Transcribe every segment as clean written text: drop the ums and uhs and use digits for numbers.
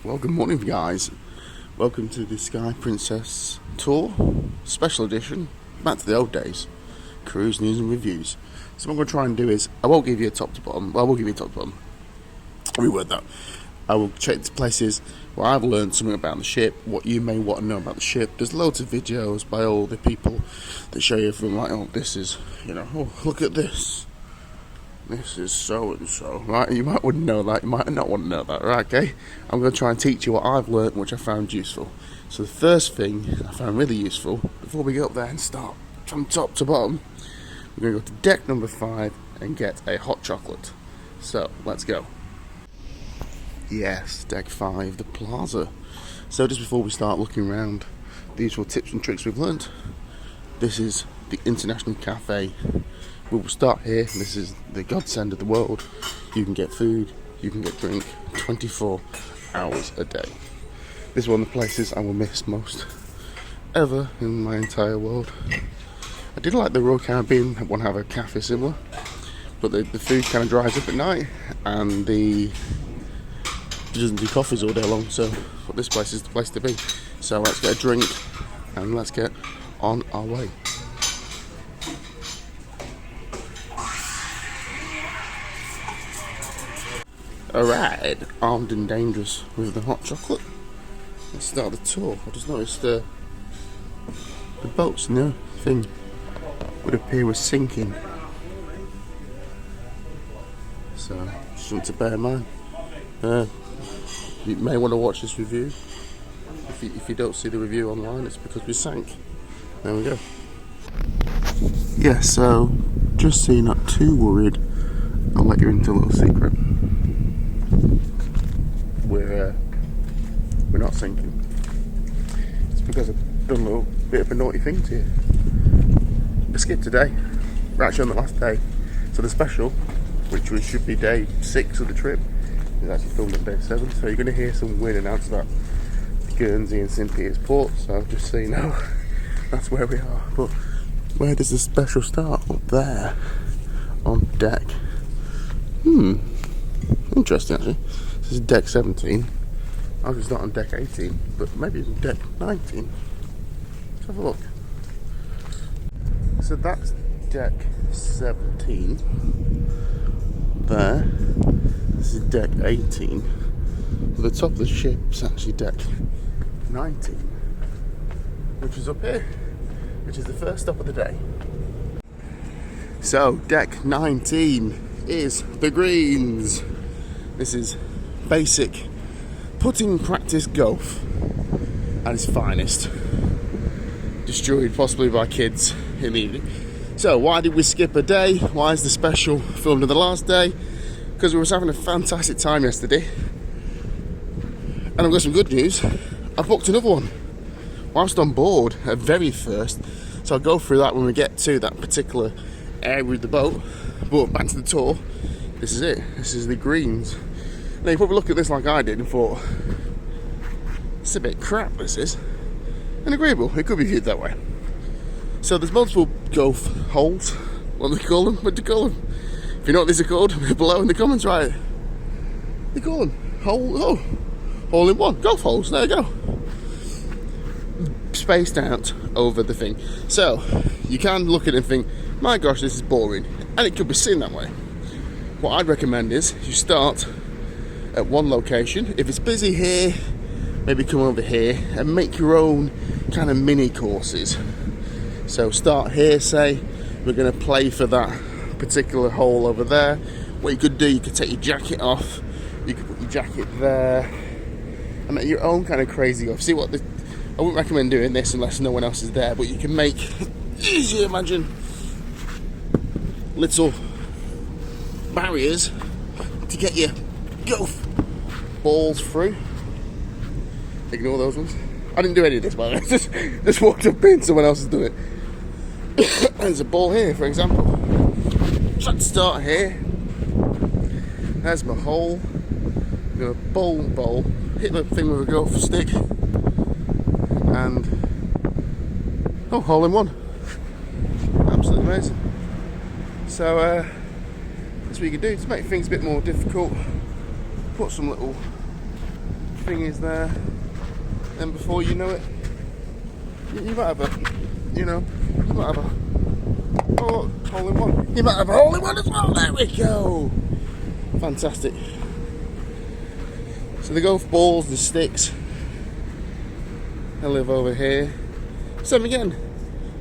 Well, good morning, guys. Welcome to the Sky Princess Tour, special edition, back to the old days, cruise news and reviews. So what I'm going to try and do is, I won't give you a top to bottom, well, I will give you a top to bottom, reword that. I will check the places where I've learned something about the ship, what you may want to know about the ship. There's loads of videos by all the people that show you from like, oh, this is, oh, look at this. This is so and so, right? You might want to know that, you might not want to know that, right? Okay, I'm going to try and teach you what I've learned, which I found useful. So the first thing I found really useful, before we go up there and start from top to bottom, we're going to go to deck number 5 and get a hot chocolate. So let's go. Yes, deck 5, the plaza. So just before we start looking around, the usual tips and tricks we've learned. This is the International Cafe. We will start here. This is the godsend of the world. You can get food, you can get drink 24 hours a day. This is one of the places I will miss most ever in my entire world. I did like the Royal Caribbean one, have a cafe similar, but the food kind of dries up at night and it doesn't do coffees all day long, so but this place is the place to be. So let's get a drink and let's get on our way. Alright, armed and dangerous with the hot chocolate. Let's start the tour. I just noticed the boats and the thing would appear was sinking. So, something to bear in mind. You may want to watch this review. If you don't see the review online, it's because we sank. There we go. Yeah, so, just so you're not too worried, I'll let you into a little secret. We're not sinking. It's because I've done a little bit of a naughty thing to you. I skipped today. We're actually on the last day. So the special, which should be day 6 of the trip, is actually filmed on day 7. So you're going to hear some wind announce about Guernsey and St. Peter's Port. So just so you know, that's where we are. But where does the special start? Up there, on deck. Interesting actually. This is deck 17. I was not on deck 18, but maybe even deck 19. Let's have a look. So that's deck 17. There. This is deck 18. But the top of the ship is actually deck 19, which is up here, which is the first stop of the day. So deck 19 is the greens. This is basic putting practice golf at its finest, destroyed possibly by kids in the evening. So why did we skip a day? Why is the special filmed on the last day? Because we were having a fantastic time yesterday, and I've got some good news. I've booked another one whilst on board at very first, so I'll go through that when we get to that particular area of the boat. But back to the tour. This is it. This is the greens. Now you probably look at this like I did and thought, it's a bit crap, this is. And agreeable, it could be viewed that way. So there's multiple golf holes. What do they call them? What do you call them? If you know what these are called, below in the comments, right? They call them hole in one. Golf holes, there you go. Spaced out over the thing. So, you can look at it and think, my gosh, this is boring. And it could be seen that way. What I'd recommend is you start at one location. If it's busy here, maybe come over here and make your own kind of mini courses. So start here, say we're going to play for that particular hole over there. What you could do, you could take your jacket off, you could put your jacket there and make your own kind of crazy golf. See what I wouldn't recommend doing this unless no one else is there, but you can make, as you imagine, little barriers to get your golf balls through. Ignore those ones. I didn't do any of this, by the way. Just walked up in, someone else has done it. There's a ball here, for example. So let's start here. There's my hole. I'm gonna bowl, hit the thing with a golf stick, and hole in one. Absolutely amazing. So that's what you can do to make things a bit more difficult. Put some little thing is there, and before you know it, you might have a, you might have a hole in one. You might have a hole in one as well. There we go. Fantastic. So the golf balls, the sticks, I live over here. Same again.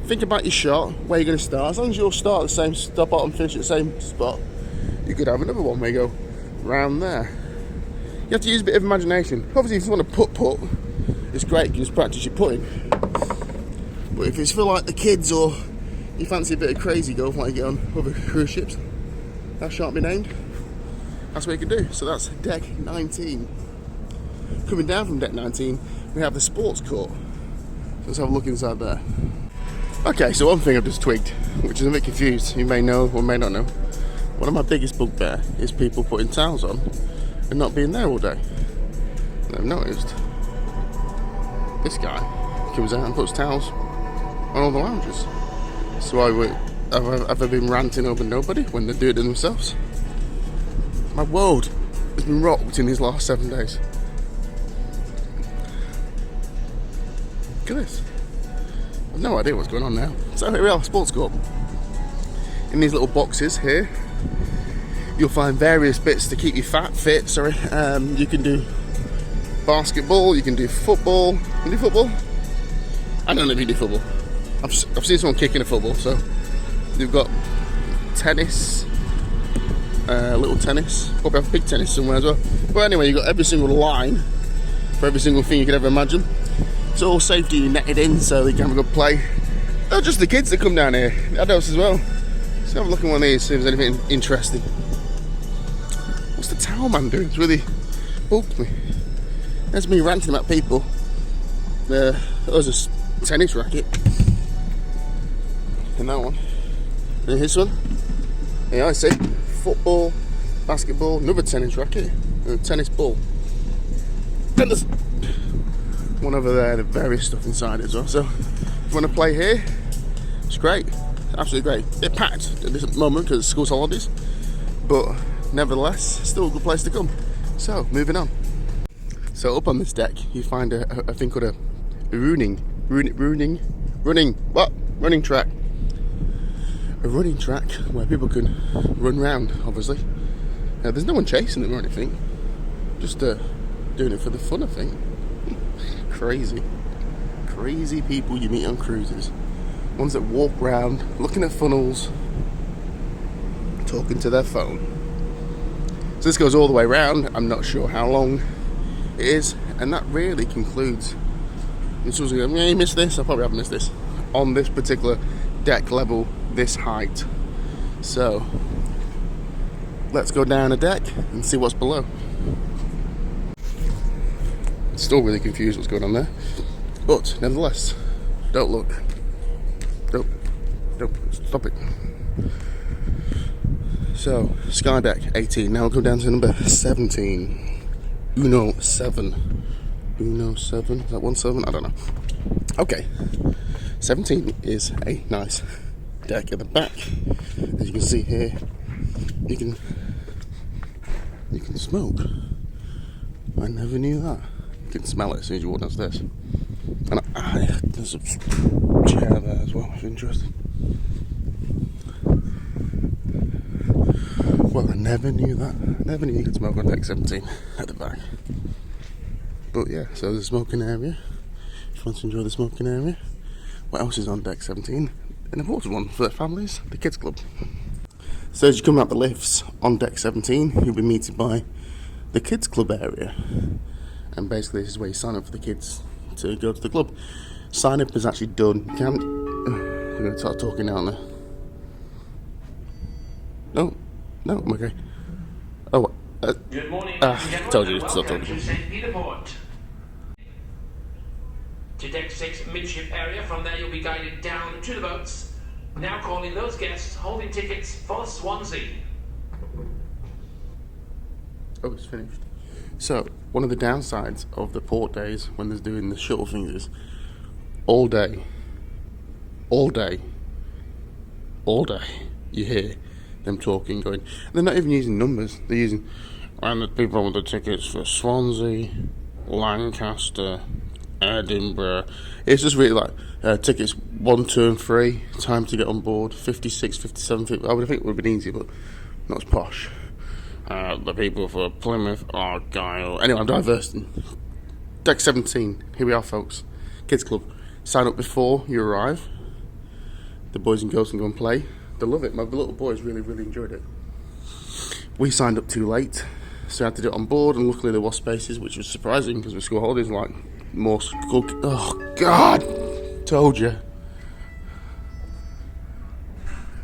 Think about your shot, where you're going to start. As long as you'll start at the same spot and finish at the same spot, you could have another one where you go round there. You have to use a bit of imagination. Obviously, if you want to putt, it's great. You can just practice your putting. But if it's for like the kids, or you fancy a bit of crazy golf like you get on other cruise ships, that shan't be named. That's what you can do. So that's deck 19. Coming down from deck 19, we have the sports court. So let's have a look inside there. Okay, so one thing I've just twigged, which is a bit confused, you may know or may not know. One of my biggest bugbear is people putting towels on and not being there all day. And I've noticed this guy comes out and puts towels on all the lounges. So have I been ranting over nobody when they do it themselves? My world has been rocked in these last 7 days. Look at this. I've no idea what's going on now. So here we are, sports court. In these little boxes here, you'll find various bits to keep you fit. You can do basketball, you can do football. You can do football? I don't know if you do football. I've seen someone kicking a football. So you've got tennis, little tennis, probably have big tennis somewhere as well. But anyway, you've got every single line for every single thing you could ever imagine. It's all safety netted in so they can have a good play. Not just the kids that come down here, the adults as well. So have a look at one of these, see if there's anything interesting. What's the towel man doing? It's really bugged me. There's me ranting about people. There's a tennis racket. And that one. And this one. Yeah, I see. Football, basketball, another tennis racket, and a tennis ball. Then there's one over there, the various stuff inside as well. So if you want to play here, it's great, absolutely great. It's packed at this moment because it's school's holidays, but nevertheless, still a good place to come. So moving on. So up on this deck, you find a thing called a running track. A running track where people can run round. Obviously, there's no one chasing them or anything. Just doing it for the fun, I think. Crazy people you meet on cruises. Ones that walk around, looking at funnels, talking to their phone. So this goes all the way around. I'm not sure how long it is, and that really concludes. And someone's going, yeah, you missed this. I probably haven't missed this. On this particular deck level, this height. So let's go down a deck and see what's below. Still really confused what's going on there, but nevertheless, don't look. Don't stop it. So Sky Deck 18. Now we'll go down to number 17. Uno 7. Is that 1 7? I don't know. Okay. 17 is a nice deck at the back. As you can see here, you can smoke. I never knew that. You can smell it as soon as you walk downstairs. And there's a chair there as well, if you're interested. Well, I never knew that. I never knew you could smoke on deck 17 at the back. But yeah, so there's a smoking area. If you want to enjoy the smoking area. What else is on deck 17? An important one for families, the kids club. So as you come out the lifts on deck 17, you'll be meted by the kids club area. And basically this is where you sign up for the kids to go to the club. Sign up is actually done. You can't... I'm going to start talking now, aren't I? No, I'm okay. Oh, good morning, told you to stop talking. To St. Peter Port. To deck 6 midship area. From there you'll be guided down to the boats. Now calling those guests holding tickets for Swansea. Oh, it's finished. So, one of the downsides of the port days when they're doing the shuttle things is all day, you hear them talking, going, they're not even using numbers, they're using, and the people with the tickets for Swansea, Lancaster, Edinburgh. It's just really like tickets 1, 2 and 3, time to get on board, 56, 57, 50. I would think it would have been easier, but not as posh. The people for Plymouth, Argyle. Anyway, I'm diversing. Deck 17, here we are folks. Kids Club. Sign up before you arrive. The boys and girls can go and play. They love it. My little boys really, really enjoyed it. We signed up too late, so I had to do it on board, and luckily there was spaces, which was surprising because with school holidays, like more school. Oh God! Told you.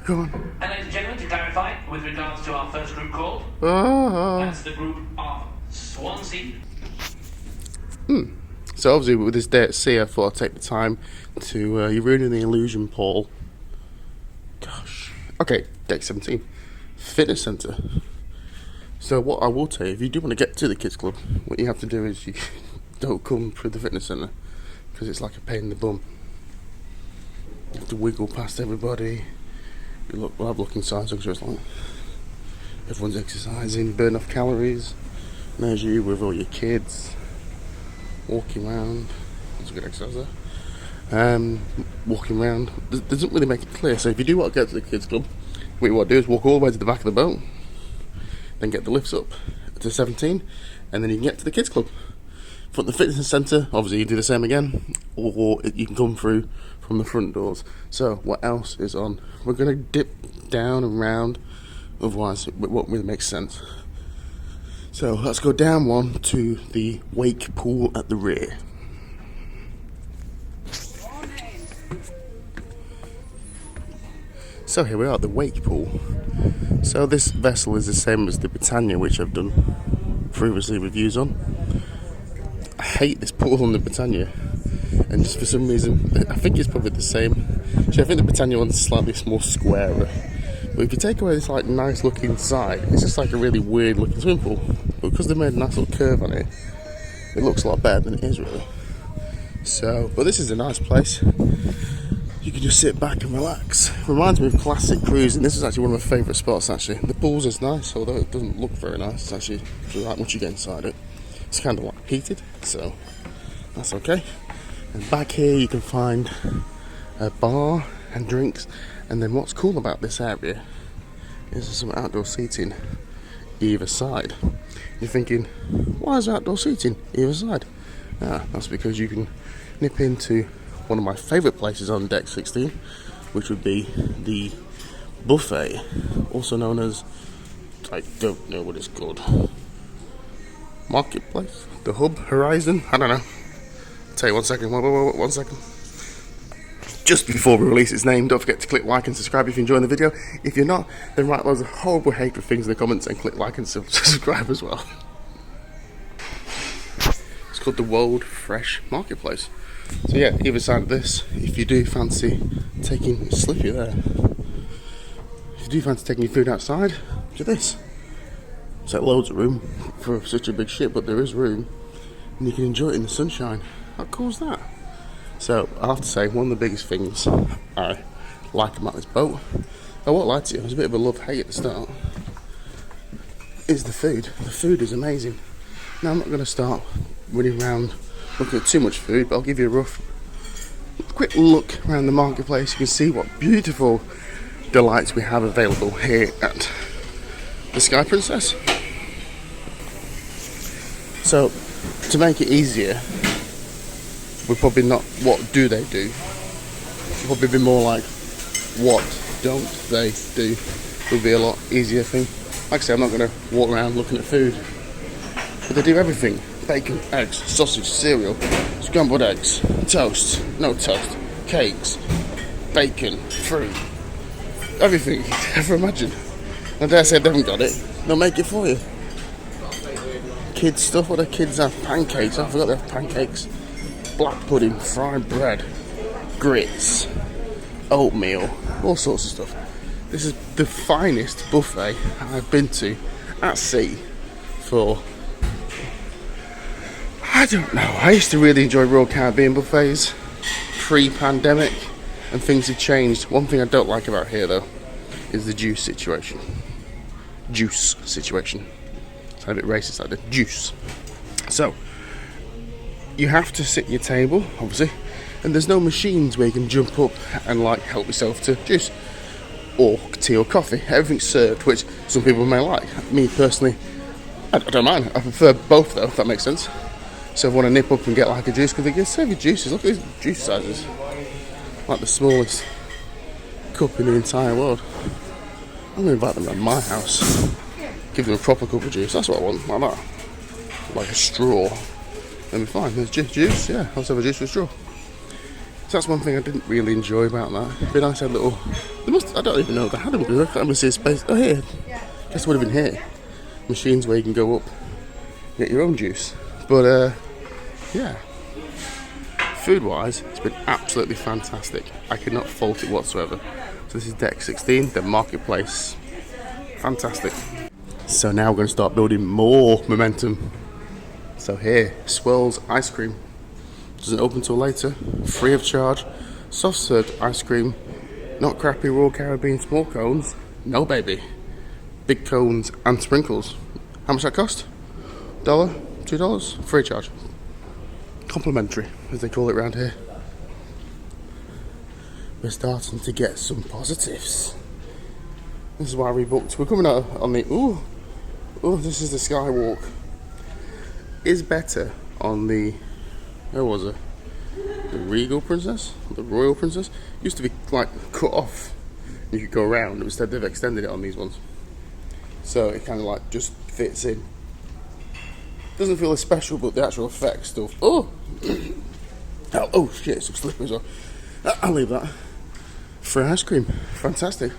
Come on. And ladies and gentlemen, to clarify, with regards to our first group called, that's the group of Swansea. So obviously with this day at sea, I thought I'd take the time to, you're ruining the illusion, Paul. Gosh. Okay, Deck 17. Fitness Centre. So what I will tell you, if you do want to get to the Kids Club, what you have to do is you don't come through the fitness centre, because it's like a pain in the bum. You have to wiggle past everybody. We'll have looking signs, so it's like everyone's exercising, burn off calories. And there's you with all your kids walking around. That's a good exercise there. Walking around doesn't really make it clear. So if you do want to get to the Kids Club, what you want to do is walk all the way to the back of the boat, then get the lifts up to 17, and then you can get to the Kids Club. From the fitness centre, obviously you do the same again, or you can come through from the front doors. So what else is on? We're going to dip down and round, otherwise it won't really make sense. So let's go down one to the wake pool at the rear. So here we are at the wake pool. So this vessel is the same as the Britannia, which I've done previously reviews on. I hate this pool on the Britannia, and just for some reason, I think it's probably the same. Actually, I think the Britannia one's slightly more squarer. But if you take away this like nice looking side, it's just like a really weird looking swimming pool. But because they made a nice little curve on it, it looks a lot better than it is really. So, but this is a nice place. You can just sit back and relax. It reminds me of classic cruising. This is actually one of my favourite spots actually. The pools is nice, although it doesn't look very nice. It's actually right once you get inside it. It's kind of like heated, so that's okay. And back here you can find a bar and drinks. And then what's cool about this area is there's some outdoor seating either side. You're thinking, why is there outdoor seating either side? That's because you can nip into one of my favourite places on Deck 16, which would be the buffet, also known as, I don't know what it's called, Marketplace, the Hub, Horizon, I don't know. I'll tell you 1 second, 1 second. Just before we release its name, don't forget to click like and subscribe if you're enjoying the video. If you're not, then write loads of horrible, hateful things in the comments and click like and subscribe as well. It's called the World Fresh Marketplace. So yeah, either side of this, if you do fancy taking, slippy there, if you do fancy taking your food outside, look at this. It's like loads of room for such a big ship, but there is room, and you can enjoy it in the sunshine. How cool is that? So I have to say, one of the biggest things I like about this boat, I won't lie to you, it was a bit of a love-hate at the start, is the food. The food is amazing. Now I'm not going to start running around looking at too much food, but I'll give you a rough, quick look around the marketplace. You can see what beautiful delights we have available here at the Sky Princess. So to make it easier, we're probably not what do they do, we'll probably be more like what don't they do would be a lot easier thing. Like I say, I'm not going to walk around looking at food, but they do everything. Bacon, eggs, sausage, cereal, scrambled eggs, toast, no toast, cakes, bacon, fruit, everything you can ever imagine. I dare say if they haven't got it, they'll make it for you. Kids stuff, what do kids have? Pancakes, I forgot they have pancakes. Black pudding, fried bread, grits, oatmeal, all sorts of stuff. This is the finest buffet I've been to at sea for, I don't know. I used to really enjoy Royal Caribbean buffets pre-pandemic, and things have changed. One thing I don't like about here though is the juice situation. It's a bit racist like the juice. So you have to sit your table, obviously, and there's no machines where you can jump up and like help yourself to juice or tea or coffee. Everything's served, which some people may like. Me personally, I don't mind. I prefer both though, if that makes sense. So if I want to nip up and get like a juice, because they can serve you juices. Look at these juice sizes, like the smallest cup in the entire world. I'm going to invite them around my house, give them a proper cup of juice. That's what I want, like that, like a straw. Then we're fine. There's juice, yeah. I'll have a juice with a straw. So that's one thing I didn't really enjoy about that. It'd be nice to have little. I don't even know if they had them. I can't even see a space. Oh, here. Guess would have been here. Machines where you can go up, get your own juice. But yeah. Food-wise, it's been absolutely fantastic. I could not fault it whatsoever. So this is Deck 16, the marketplace. Fantastic. So now we're going to start building more momentum. So here, Swirl's Ice Cream. Doesn't open till later. Free of charge. Soft served ice cream. Not crappy Royal Caribbean small cones. No baby. Big cones and sprinkles. How much that cost? $1? $2? Free of charge. Complimentary, as they call it around here. We're starting to get some positives. This is why we booked. We're coming out on the this is the Skywalk. Is better on the where was it? The Regal Princess? The Royal Princess? Used to be like cut off. You could go around. Instead they've extended it on these ones. So it kind of like just fits in. Doesn't feel as special, but the actual effect stuff. Oh shit, some slippery as well. I'll leave that. Free ice cream, fantastic.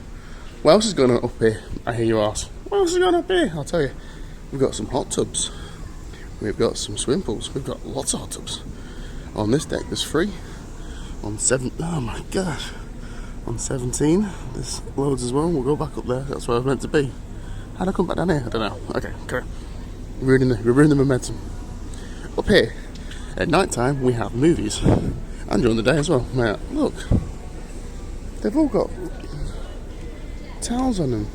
What else is going on up here? I hear you ask. What else is going on up here? I'll tell you. We've got some hot tubs. We've got some swimming pools. We've got lots of hot tubs. On this deck, there's 3. On 7, oh my god. On 17, there's loads as well. We'll go back up there. That's where I was meant to be. How'd I come back down here? I don't know. Okay. We're ruining the momentum. Up here, at night time, we have movies. And during the day as well. Now, look. They've all got towels on them.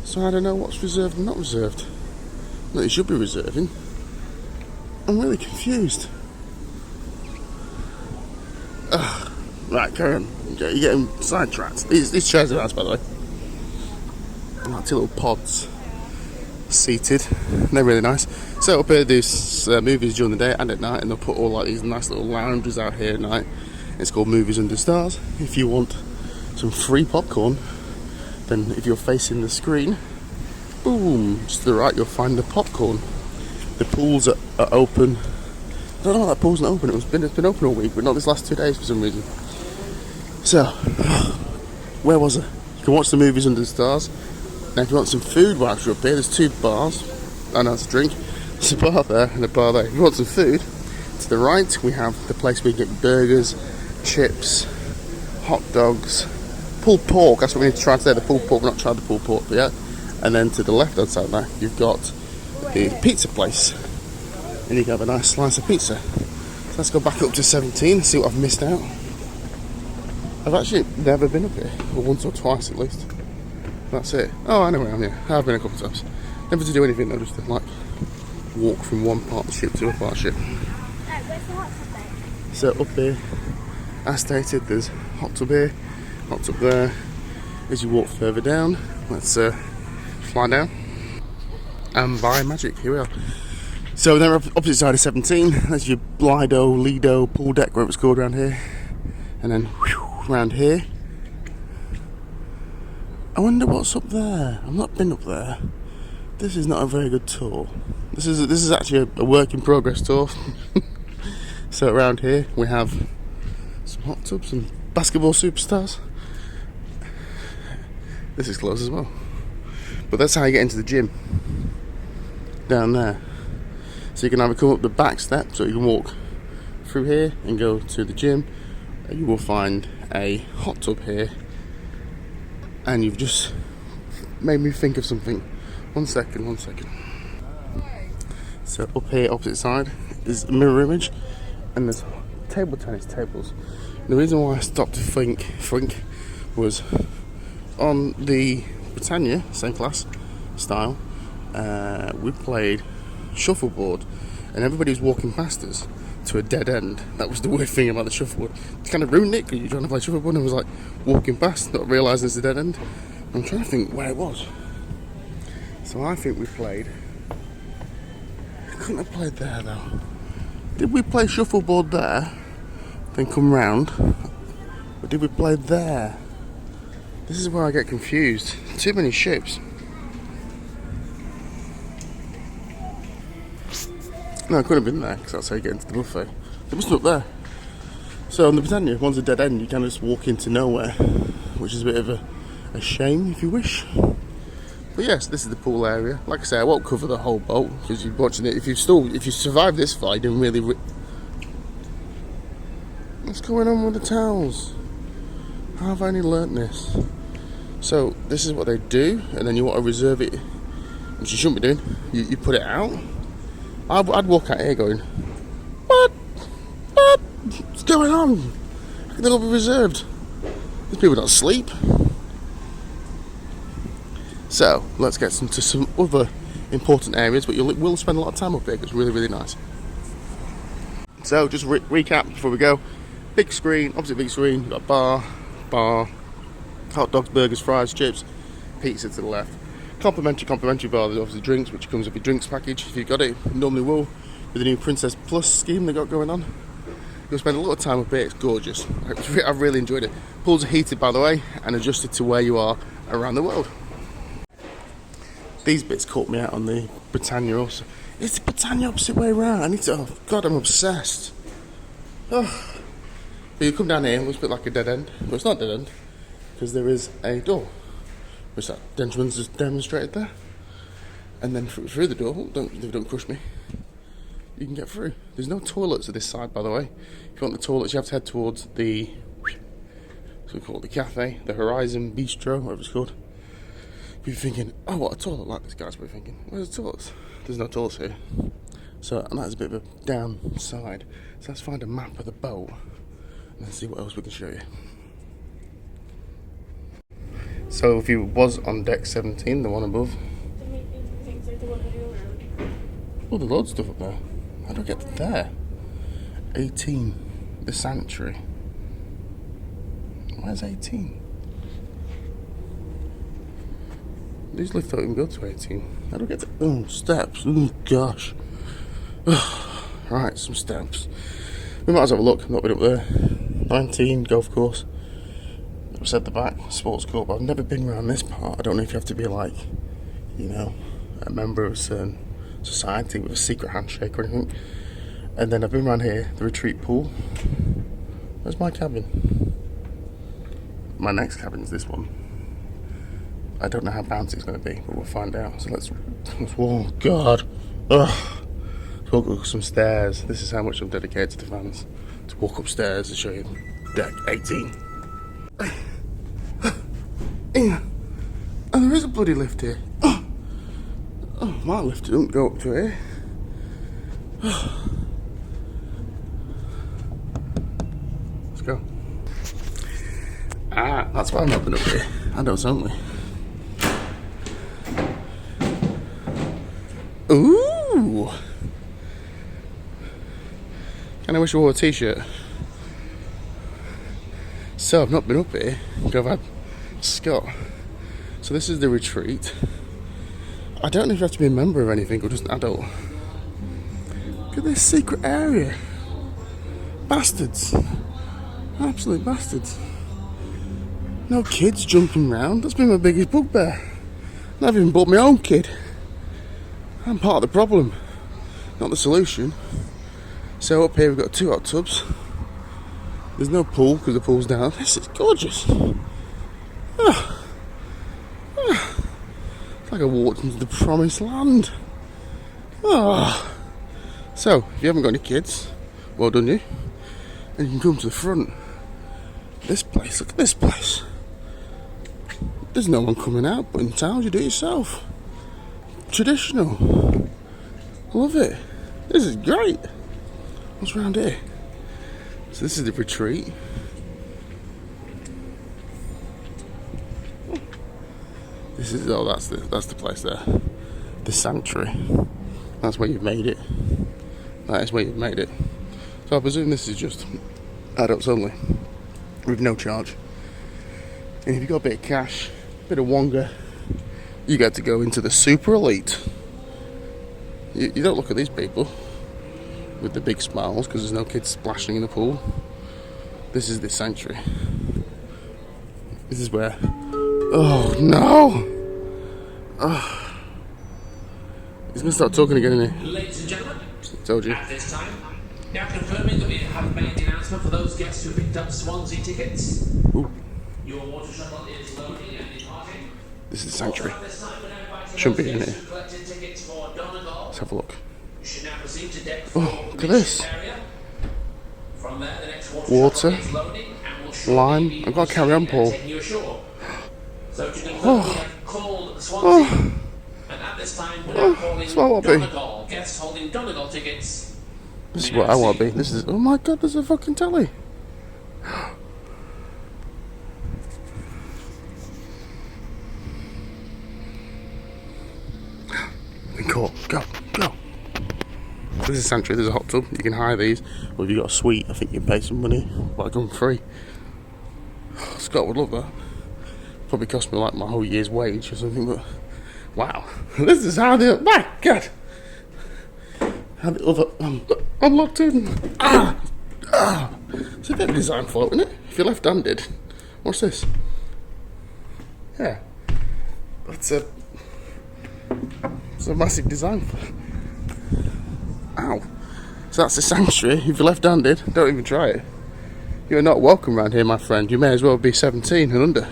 So I don't know what's reserved and not reserved. That you should be reserving. I'm really confused. Right, carry on. You're getting sidetracked. These chairs are nice, by the way. Like 2 little pods. Seated. They're really nice. So up here there's movies during the day and at night, and they'll put all like these nice little lounges out here at night. It's called Movies Under Stars. If you want some free popcorn, then if you're facing the screen, boom, just to the right you'll find the popcorn. The pools are open. I don't know why that pool's not open. It's been open all week, but not this last 2 days for some reason. So, where was it? You can watch the Movies Under Stars. Now if you want some food whilst you're up here, there's 2 bars. I know it's a drink. There's a bar there and a bar there. If you want some food, to the right we have the place where you get burgers, chips, hot dogs, pulled pork. That's what we need to try today, the pulled pork. We've not tried the pulled pork but yet. And then to the left hand side there, you've got the pizza place. And you can have a nice slice of pizza. So let's go back up to 17 and see what I've missed out. I've actually never been up here, or once or twice at least. That's it. Oh, I know where I am here. I've been a couple of times. Never to do anything though, just to like walk from one part of the ship to a part of the ship. Where's the hot tub then? So up here, as stated, there's hot tub here, hot tub there. As you walk further down, let's fly down. And by magic, here we are. So then we're opposite side of 17. There's your Lido pool deck, whatever it's called around here. And then around here. I wonder what's up there. I've not been up there. This is not a very good tour. This is actually a work in progress tour. So around here we have some hot tubs and basketball superstars. This is close as well. But that's how you get into the gym. Down there. So you can either come up the back step, so you can walk through here and go to the gym. You will find a hot tub here. And you've just made me think of something. One second. So up here, opposite side, is a mirror image, and there's table tennis tables. The reason why I stopped to think was on the Britannia, same class style, we played shuffleboard, and everybody was walking past us to a dead end. That was the weird thing about the shuffleboard. It kind of ruined it because you're trying to play shuffleboard and it was like walking past, not realising it's a dead end. I'm trying to think where it was. So I think we played. I couldn't have played there though. Did we play shuffleboard there, then come round? Or did we play there? This is where I get confused. Too many ships. No, I couldn't have been there because that's how you get into the buffet. It wasn't up there. So on the Britannia, one's a dead end, you kind of just walk into nowhere, which is a bit of a shame, if you wish. But yes, this is the pool area. Like I say, I won't cover the whole boat because you're watching it. If you survive this far, you didn't really. What's going on with the towels? How have I only learnt this? So this is what they do, and then you want to reserve it, which you shouldn't be doing. You put it out. I'd walk out here going, what? What's going on? They'll be reserved. These people don't sleep. So let's get to some other important areas, but we'll spend a lot of time up here because it's really, really nice. So just recap before we go. Big screen, opposite big screen, you've got bar, hot dogs, burgers, fries, chips, pizza to the left. Complimentary bar, there's obviously drinks, which comes with your drinks package if you've got it. You normally will, with the new Princess Plus scheme they got going on. You'll spend a lot of time up here, it's gorgeous. I've really enjoyed it. Pools are heated, by the way, and adjusted to where you are around the world. These bits caught me out on the Britannia also. It's the Britannia opposite way around. I need to, oh God, I'm obsessed. Oh. But you come down here, it looks a bit like a dead end. Well, it's not a dead end, because there is a door. Which that gentleman's just demonstrated there. And then through the door, don't crush me, you can get through. There's no toilets at this side, by the way. If you want the toilets, you have to head towards the, what's it called, the cafe, the Horizon Bistro, whatever it's called. You're thinking, oh, what a toilet like this guy's probably thinking. Where's the toilets? There's no toilets here. So, and that's a bit of a downside. So let's find a map of the boat and then see what else we can show you. So if you was on deck 17, the one above. Oh, there's loads of stuff up there. How do I get there? 18, the sanctuary. Where's 18? These lifts don't even go to 18. How do I get to... Oh, steps. Oh, gosh. Right, some steps. We might as well have a look. Not been up there. 19, golf course. I've said the back, sports club. I've never been around this part. I don't know if you have to be like, you know, a member of a certain society with a secret handshake or anything. And then I've been around here, the retreat pool. Where's my cabin? My next cabin is this one. I don't know how bouncy it's going to be, but we'll find out. So let's oh God. Ugh. Let's walk up some stairs. This is how much I'm dedicated to the fans. To walk upstairs and show you deck 18. Yeah. And there is a bloody lift here. Oh, my lift doesn't go up to here. Let's go. Ah, that's why I'm not been up here. Adults only. Ooh! Kinda wish I wore a t-shirt. So I've not been up here. I've had Scott. So this is the retreat. I don't know if you have to be a member of anything or just an adult. Look at this secret area. Bastards. Absolute bastards. No kids jumping around. That's been my biggest bugbear. I've even bought my own kid. I'm part of the problem, not the solution. So up here we've got 2 hot tubs. There's no pool because the pool's down. This is gorgeous. It's like I walked into the promised land. So, if you haven't got any kids, well done you. And you can come to the front. This place, look at this place. There's no one coming out, but in town you do it yourself. Traditional. Love it. This is great. What's around here? So this is the retreat. This is, oh, that's the place there. The sanctuary. That's where you've made it. That is where you've made it. So I presume this is just adults only, with no charge. And if you've got a bit of cash, a bit of wonga, you get to go into the super elite. You don't look at these people with the big smiles because there's no kids splashing in the pool. This is the sanctuary. This is where... Oh, no! Oh. He's going to start talking again, isn't he? Ladies and gentlemen, Told you. at this time, now confirming that we have made the announcement for those guests who picked up Swansea tickets. Ooh. Your water shuttle is loading and departing. This is the sanctuary. Also at this time, we're now inviting Shouldn't those be in guests here. who collected tickets for Donegal. Let's have a look. You should now proceed to deck Oh, look at this. area. From there, the next Water. shuttle is loading and will shortly Lime. be I've got to carry on, Paul. taking you ashore. So to confirm, Oh. we have called Swansea. Oh. And at this time, we're now calling that's what I want to be. Donegal. Guests holding Donegal tickets. This is what I want to be. This is... Oh my god, there's a fucking telly. Cool. Go. This is sanctuary. There's a hot tub. You can hire these. Or if you've got a suite, I think you can pay some money. But I come free. Scott would love that. Probably cost me like my whole year's wage or something, but... Wow. This is how they... My god! How the other... I'm locked in. It's a bit of design for it, isn't it? If you're left-handed. What's this? Yeah. It's a massive design for it. Ow. So that's the sanctuary. If you're left-handed, don't even try it. You're not welcome around here, my friend. You may as well be 17 and under.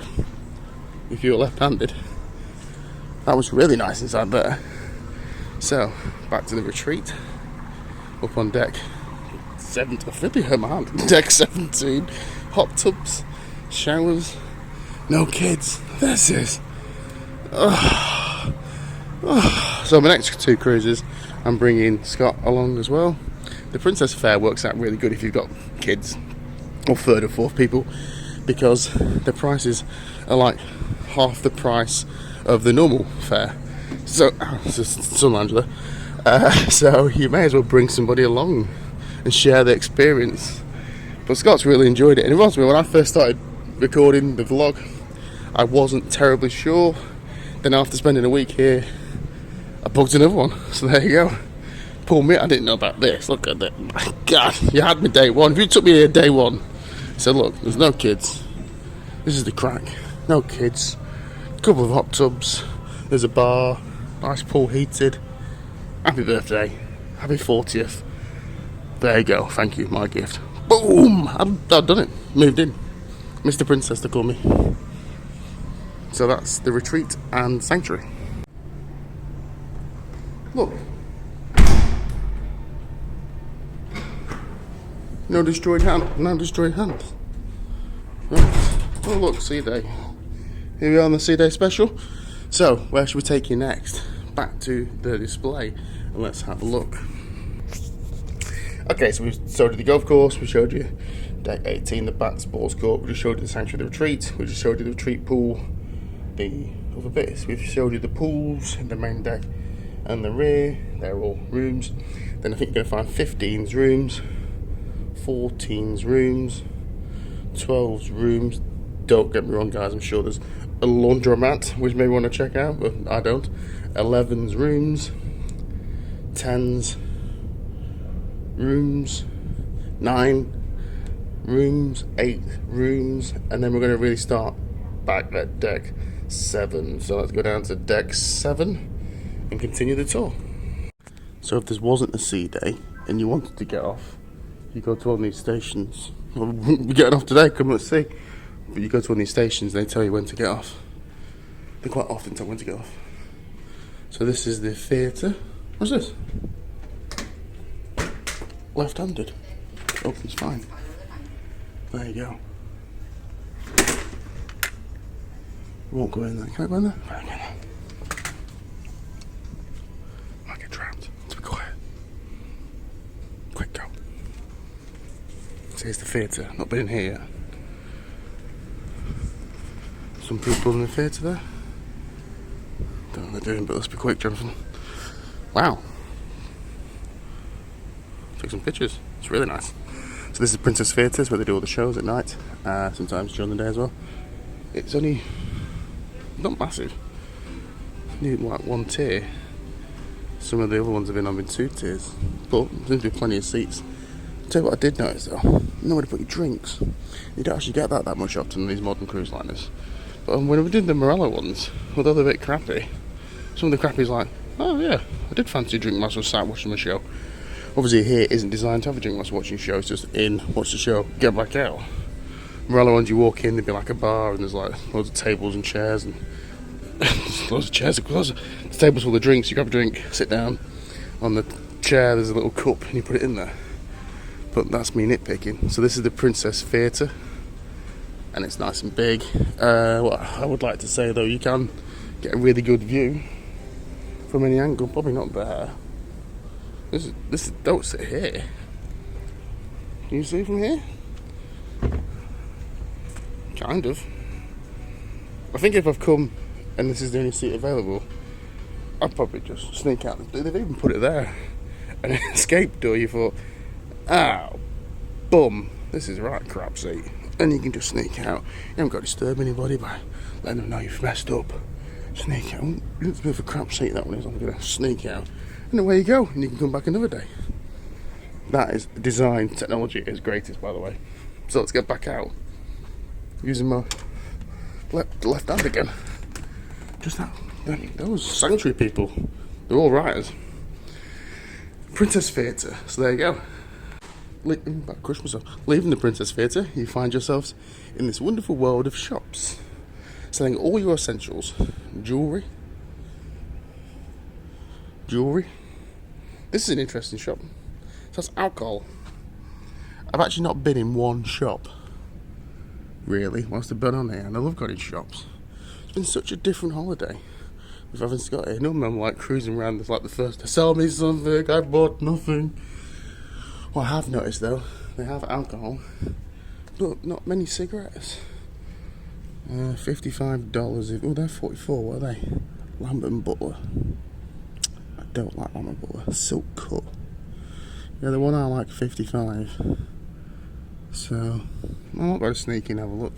If you're left-handed. That was really nice inside there. So, back to the retreat. Up on deck 17. I really hurt my hand. Deck 17. Hot tubs. Showers. No kids. This is... So my next 2 cruises, I'm bringing Scott along as well. The Princess Fare works out really good if you've got kids, or 3rd or 4th people, because the prices are like half the price of the normal fare. So, Sun Angela. So you may as well bring somebody along and share the experience. But Scott's really enjoyed it, and it reminds me when I first started recording the vlog, I wasn't terribly sure. Then after spending a week here, I booked another one. So there you go. Poor me, I didn't know about this. Look at that. My God, you had me day one. If you took me here day one, said, look, there's no kids. This is the crack. No kids. A couple of hot tubs. There's a bar. Nice pool heated. Happy birthday. Happy 40th. There you go. Thank you. My gift. Boom! I've done it. Moved in. Mr. Princess, they call me. So that's the retreat and sanctuary. Look. No destroyed hand. No destroyed hands. Right. Oh look, sea day. Here we are on the sea day special. So, where should we take you next? Back to the display and let's have a look. Okay, so we showed you the golf course, we showed you deck 18, the bat sports court, we just showed you the sanctuary, the retreat, we just showed you the retreat pool, the other bits. We've showed you the pools, the main deck and the rear, they're all rooms. Then I think you're going to find 15's rooms, 14's rooms, 12's rooms. Don't get me wrong guys, I'm sure there's a laundromat which maybe want to check out, but I don't. 11's rooms, 10's rooms, 9 rooms, 8 rooms, and then we're going to really start back at deck 7. So let's go down to deck 7 and continue the tour. So if this wasn't a sea day and you wanted to get off, you go to one of these stations. Well, we're getting off today, come let's see. But you go to one of these stations and they tell you when to get off. They quite often tell when to get off. So this is the theatre. What's this? Left-handed. Opens fine. There you go. Won't go in there. Can I go in there? I can. I get trapped. Let's be quiet. Quick, go. So here's the theatre. Not been in here yet. Some people in the theatre there. Don't know what they're doing, but let's be quick, Jonathan. Wow. take some pictures. It's really nice. So this is Princess Theatres, where they do all the shows at night, sometimes during the day as well. It's only not massive. It's only like one tier. Some of the other ones have been on 2 tiers, but there's been plenty of seats. I'll tell you what I did notice though, nowhere to put your drinks. You don't actually get that much often in these modern cruise liners. But when we did the Morello ones, although they're a bit crappy, some of the crappies like, oh yeah, I did fancy a drink whilst I was sat watching the show. Obviously here isn't designed to have a drink whilst watching the show, it's just in, watch the show, get back out. Morello ones, you walk in, there'd be like a bar and there's like loads of tables and chairs and loads of chairs, loads of tables full of drinks. You grab a drink, sit down on the chair, there's a little cup and you put it in there. But that's me nitpicking. So this is the Princess Theatre and it's nice and big. What I would like to say though, you can get a really good view from any angle, probably not there. This is don't sit here. Can you see from here? Kind of. I think if I've come and this is the only seat available, I'd probably just sneak out. They've even put it there. An escape door, you thought, oh, bum, this is a right crap seat. And you can just sneak out. You haven't got to disturb anybody by letting them know you've messed up. Sneak out. It's a bit of a crap seat that one is. I'm going to sneak out. And away you go. And you can come back another day. That is design technology at its greatest, by the way. So let's get back out. Using my left hand again. Just that. Those sanctuary people. They're all writers. Princess Theatre. So there you go. Leaving the Princess Theatre, you find yourselves in this wonderful world of shops selling all your essentials. Jewellery. This is an interesting shop. So that's alcohol. I've actually not been in one shop, really, whilst I've been on here, and I love going in shops. It's been such a different holiday with having got here. Normally I'm like cruising around with like the first, sell me something, I bought nothing. What I have noticed though, they have alcohol, but not many cigarettes. $55. Oh, they're 44. What are they? Lambert and Butler. I don't like Lambert and Butler. Silk Cut. Yeah, the one I like 55. So I might go sneak in and have a look.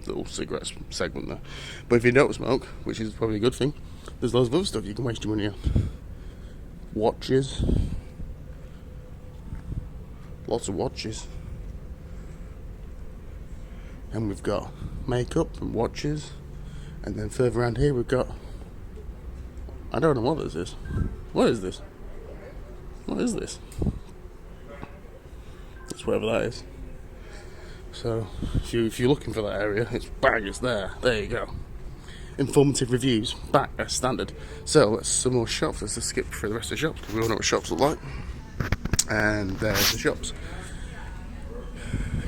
Little cigarettes segment there. But if you don't smoke, which is probably a good thing, there's loads of other stuff you can waste your money on. Watches. Lots of watches. And we've got makeup and watches. And then further around here we've got, I don't know what this is. What is this? What is this? It's whatever that is. So if you're looking for that area, it's bang, it's there. There you go. Informative reviews, back as standard. So let's some more shops. Let's just skip through the rest of the shops because we all know what shops look like. And there's the shops.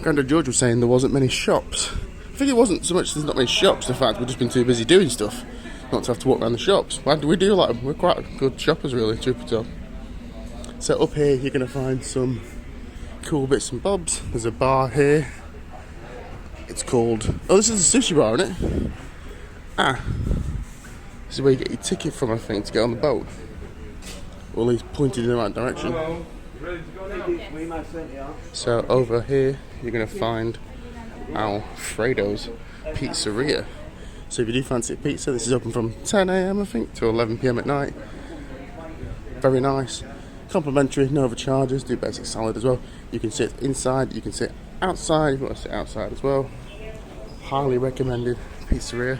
Grandad George was saying there wasn't many shops. I think it wasn't so much there's not many shops, the fact we've just been too busy doing stuff not to have to walk around the shops. Why do we do like them? We're quite good shoppers really, truth be told. So up here you're going to find some cool bits and bobs. There's a bar here. It's called, oh, this is a sushi bar, isn't it? This is where you get your ticket from, I think, to get on the boat. Or at least pointed in the right direction. Hello. Ready to go now? So over here you're going to find our Fredos Pizzeria. So if you do fancy a pizza, this is open from 10 AM I think to 11 PM at night. Very nice. Complimentary, no overcharges, do basic salad as well. You can sit inside, you can sit outside if you want to sit outside as well. Highly recommended pizzeria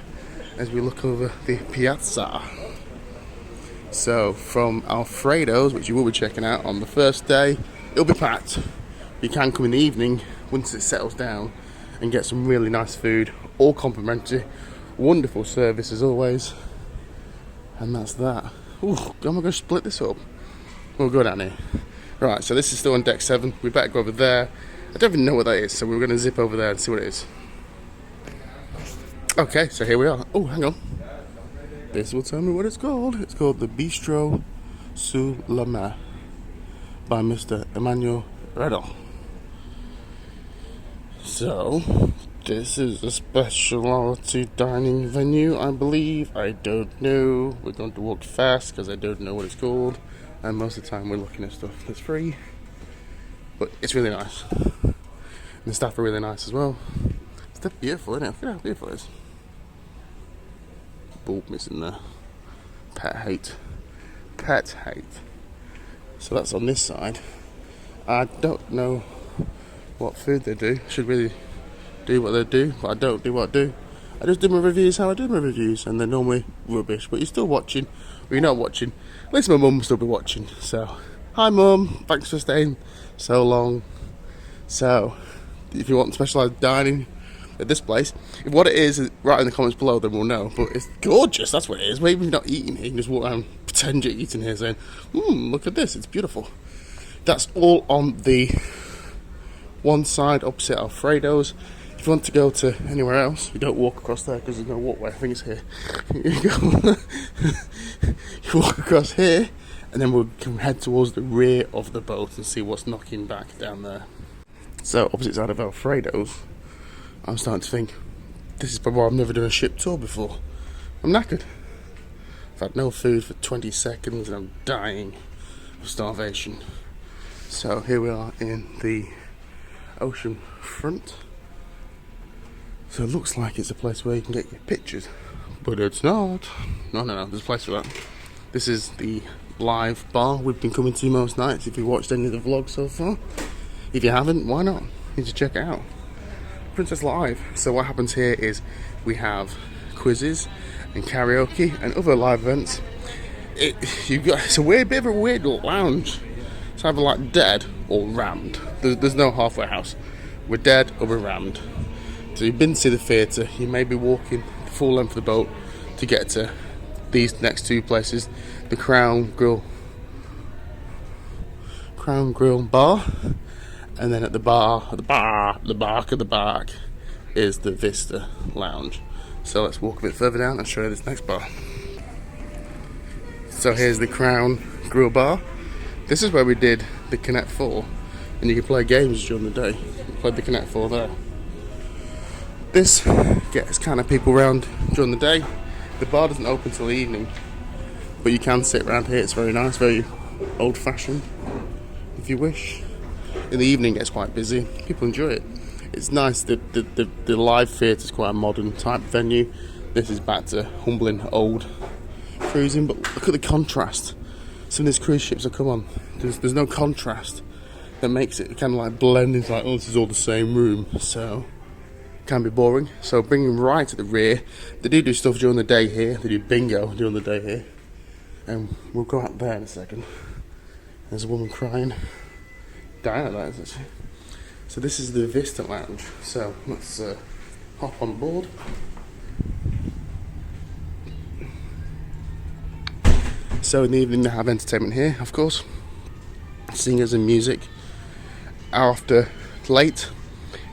as we look over the piazza. So from Alfredo's, which you will be checking out on the first day, it'll be packed. You can come in the evening once it settles down and get some really nice food, all complimentary, wonderful service as always. And that's that. Ooh, am I going to split this up? We'll go down here. Right, so this is still on deck 7. We better go over there. I don't even know what that is, so we're going to zip over there and see what it is. Okay, so here we are. Oh, hang on. This will tell me what it's called. It's called the Bistro Sue Lama by Mr. Emmanuel Redel. So, this is a specialty dining venue, I believe. I don't know. We're going to walk fast because I don't know what it's called. and most of the time we're looking at stuff that's free, but it's really nice. And the staff are really nice as well. It's beautiful, isn't it? Look at how beautiful it is. Bulb missing there. Pet hate. Pet hate. So that's on this side. I don't know what food they do. Should really do what they do, but I don't do what I do. I just do my reviews how I do my reviews, and they're normally rubbish, but you're still watching. Well, you're not watching. At least my mum will still be watching. So, hi mum, thanks for staying so long. So, if you want specialised dining at this place, if what it is, write in the comments below, then we'll know. But it's gorgeous, that's what it is. Maybe you're not eating here, you can just walk around, pretend you're eating here, saying, look at this, it's beautiful. That's all on the one side opposite our Fredos. If you want to go to anywhere else, you don't walk across there because there's no walkway. I think it's here. You walk across here, and then we'll head towards the rear of the boat and see what's knocking back down there. So, opposite side of Alfredo's, I'm starting to think, this is probably why I've never done a ship tour before. I'm knackered. I've had no food for 20 seconds and I'm dying of starvation. So here we are in the ocean front. So it looks like it's a place where you can get your pictures, but it's not. No, there's a place for that. This is the live bar we've been coming to most nights. If you watched any of the vlogs so far, if you haven't, why not? You need to check it out. Princess Live. So what happens here is we have quizzes and karaoke and other live events. It's a weird bit of a weird lounge. It's either like dead or rammed. There's no halfway house. We're dead or we're rammed. So you've been to see the theatre, you may be walking the full length of the boat to get to these next two places, the Crown Grill Bar, and then at the back of the back is the Vista Lounge. So let's walk a bit further down and show you this next bar. So here's the Crown Grill Bar. This is where we did the Connect 4, and you can play games during the day. We played the Connect 4 there. This gets kind of people around during the day. The bar doesn't open till the evening, but you can sit around here. It's very nice, very old-fashioned, if you wish. In the evening, it gets quite busy. People enjoy it. It's nice. The live theatre is quite a modern type venue. This is back to humbling old cruising, but look at the contrast. Some of these cruise ships that come on, there's no contrast that makes it kind of like blend into like, oh, this is all the same room. So can be boring. So bringing right at the rear, they do stuff during the day here. They do bingo during the day here, and we'll go out there in a second. There's a woman crying. Diana, that is actually. So this is the Vista Lounge. So let's hop on board. So in the evening they have entertainment here, of course. Singers and music. After late,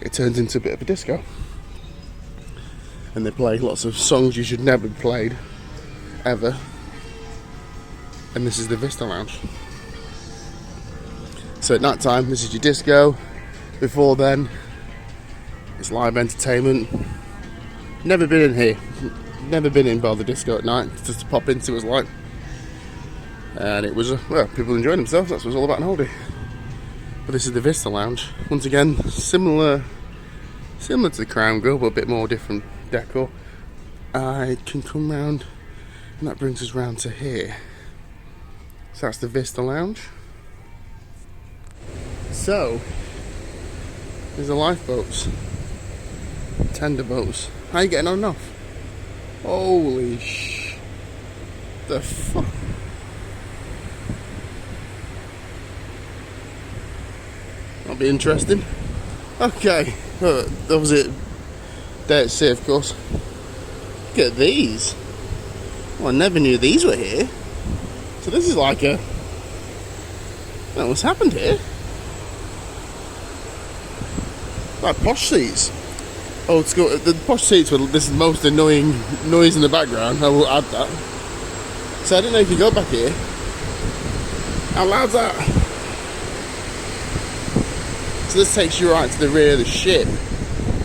it turns into a bit of a disco. And they play lots of songs you should never have played, ever. And this is the Vista Lounge. So at night time, this is your disco. Before then, it's live entertainment. Never been in here. Never been in by the disco at night, just to pop into it was like. And it was, well, people enjoying themselves, that's what it's all about in holiday. But this is the Vista Lounge. Once again, similar to the Crown Grill, but a bit more different decor. I can come round, and that brings us round to here. So that's the Vista Lounge. So, there's the lifeboats, tender boats. How are you getting on and off? Holy the fuck? That'll be interesting. Okay, that was it. There at sea, of course. Look at these. Well, I never knew these were here. So this is like a... Well, what's happened here? Like posh seats. Old school. The posh seats were this most annoying noise in the background. I will add that. So I didn't know if you go back here. How loud's that? So this takes you right to the rear of the ship.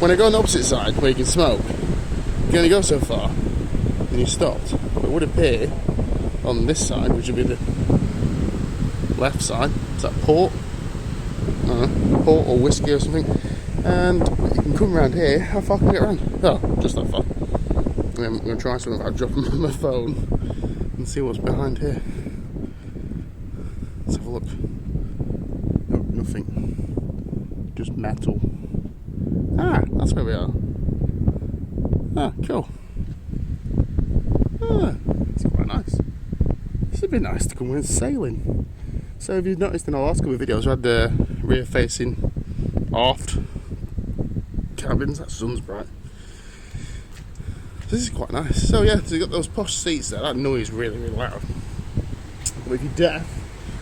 When I go on the opposite side, where you can smoke, you can only go so far, and you stopped. But it would appear on this side, which would be the left side. Is that port? I don't know, port or whiskey or something. And you can come around here. How far can we get around? Oh, just that far. And then I'm going to try something without dropping my phone and see what's behind here. Let's have a look. No, nothing. Just metal. Ah, that's where we are. Ah, cool. Ah, it's quite nice. This would be nice to come with sailing. So if you've noticed in our last couple of videos, we had the rear facing aft cabins. That sun's bright. This is quite nice. So yeah, so you've got those posh seats there. That noise is really, really loud. But if you're deaf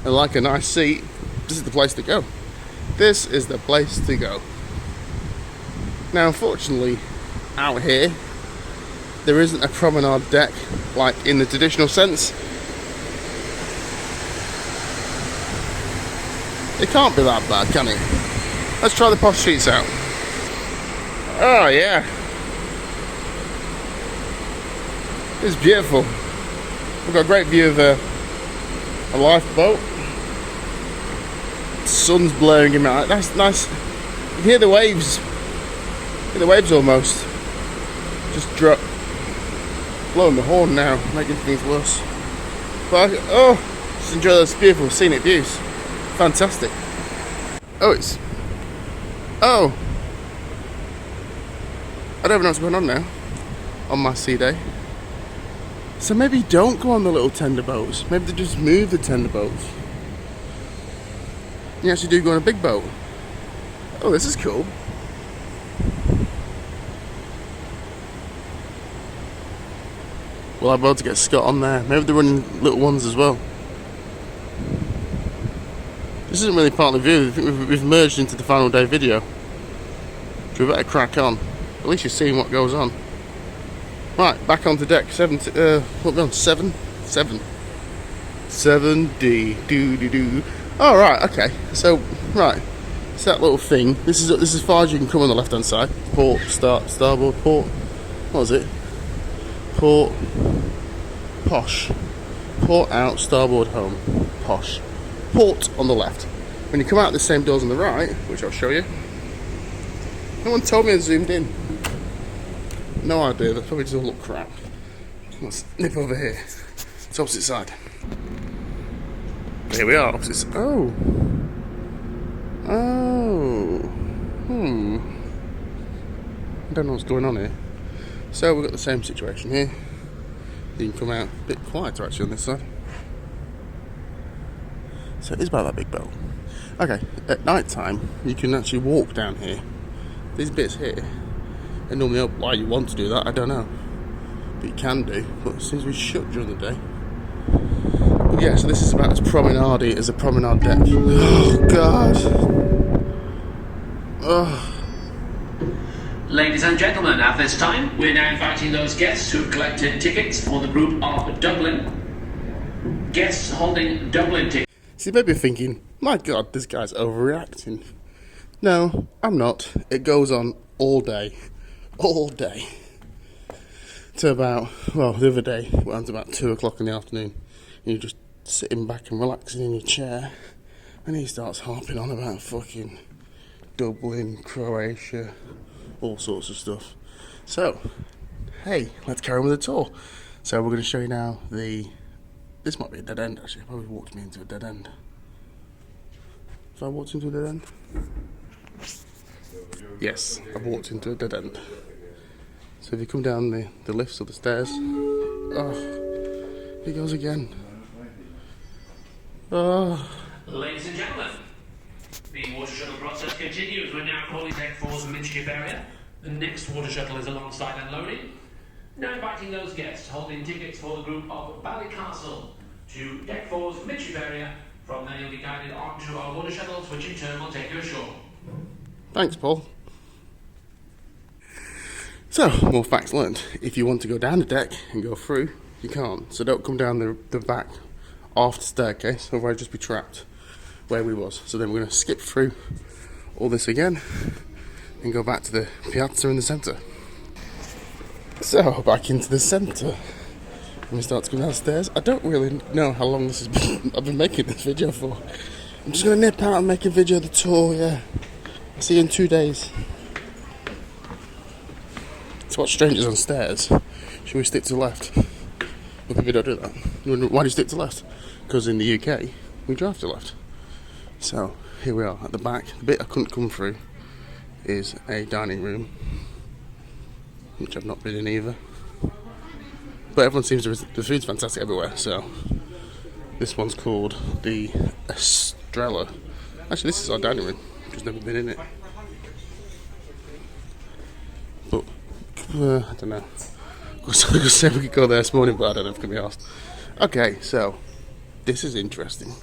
and like a nice seat, this is the place to go. This is the place to go. Now unfortunately, out here, there isn't a promenade deck like in the traditional sense. It can't be that bad, can it? Let's try the posh seats out. Oh yeah. It's beautiful. We've got a great view of a lifeboat. The sun's blaring in my eye. That's nice. You can hear the waves. Hear the waves almost. Just drop. Blowing the horn now, making things worse. But just enjoy those beautiful scenic views. Fantastic. Oh, I don't even know what's going on now on my sea day. So maybe don't go on the little tender boats. Maybe they just move the tender boats. You actually do go on a big boat. Oh, this is cool. We'll have able to get Scott on there. Maybe they're running little ones as well. This isn't really part of the view. I think we've merged into the final day video. So we better crack on. At least you're seeing what goes on. Right, back onto deck. What are we on? 7? 7D. Do. Oh, right, okay. So, right. It's that little thing. This is as far as you can come on the left hand side. Port, starboard, port. What was it? Port. Posh. Port out, starboard home. Posh. Port on the left. When you come out the same doors on the right, which I'll show you. No one told me I zoomed in. No idea, that probably just all look crap. Let's nip over here. It's opposite side. Here we are, opposite side. Oh. I don't know what's going on here. So we've got the same situation here. You can come out a bit quieter actually on this side. So it is about that big boat. Okay, at night time you can actually walk down here. These bits here. And normally why you want to do that, I don't know. But you can do, but it seems to be shut during the day. But yeah, so this is about as promenade as a promenade deck. Oh god. Oh. Ladies and gentlemen, at this time, we're now inviting those guests who have collected tickets for the group of Dublin. Guests holding Dublin tickets. So you may be thinking, my god, this guy's overreacting. No, I'm not. It goes on all day. All day. To about, well, the other day, it went to about 2 o'clock in the afternoon. And you're just sitting back and relaxing in your chair. And he starts harping on about fucking Dublin, Croatia, all sorts of stuff. So, hey, let's carry on with the tour. So we're going to show you now this might be a dead end actually. I probably walked me into a dead end. Have I walked into a dead end? Yes, I've walked into a dead end. So if you come down the lifts or the stairs, oh, here goes again. Oh. Ladies and gentlemen, the water shuttle process continues. We're now calling Deck 4's midship area. The next water shuttle is alongside unloading. Now inviting those guests holding tickets for the group of Ballycastle to Deck 4's midship area. From there you'll be guided onto our water shuttles, which in turn will take you ashore. Thanks, Paul. So, more facts learned. If you want to go down the deck and go through, you can't. So don't come down the back aft staircase, otherwise just be trapped where we was. So then we're going to skip through all this again and go back to the piazza in the centre. So, back into the centre. we start to go downstairs. I don't really know how long this has been. I've been making this video for. I'm just gonna nip out and make a video of the tour. Yeah, I'll see you in 2 days. To watch strangers on stairs, should we stick to the left? Well, people don't do that. Why do you stick to the left? Because in the UK, we drive to the left. So here we are at the back. The bit I couldn't come through is a dining room, which I've not been in either. But everyone seems to, the food's fantastic everywhere. So this one's called the Estrella. Actually, this is our dining room. Just never been in it. But I don't know. I said we could go there this morning, but I don't know if it can be asked. Okay, so this is interesting.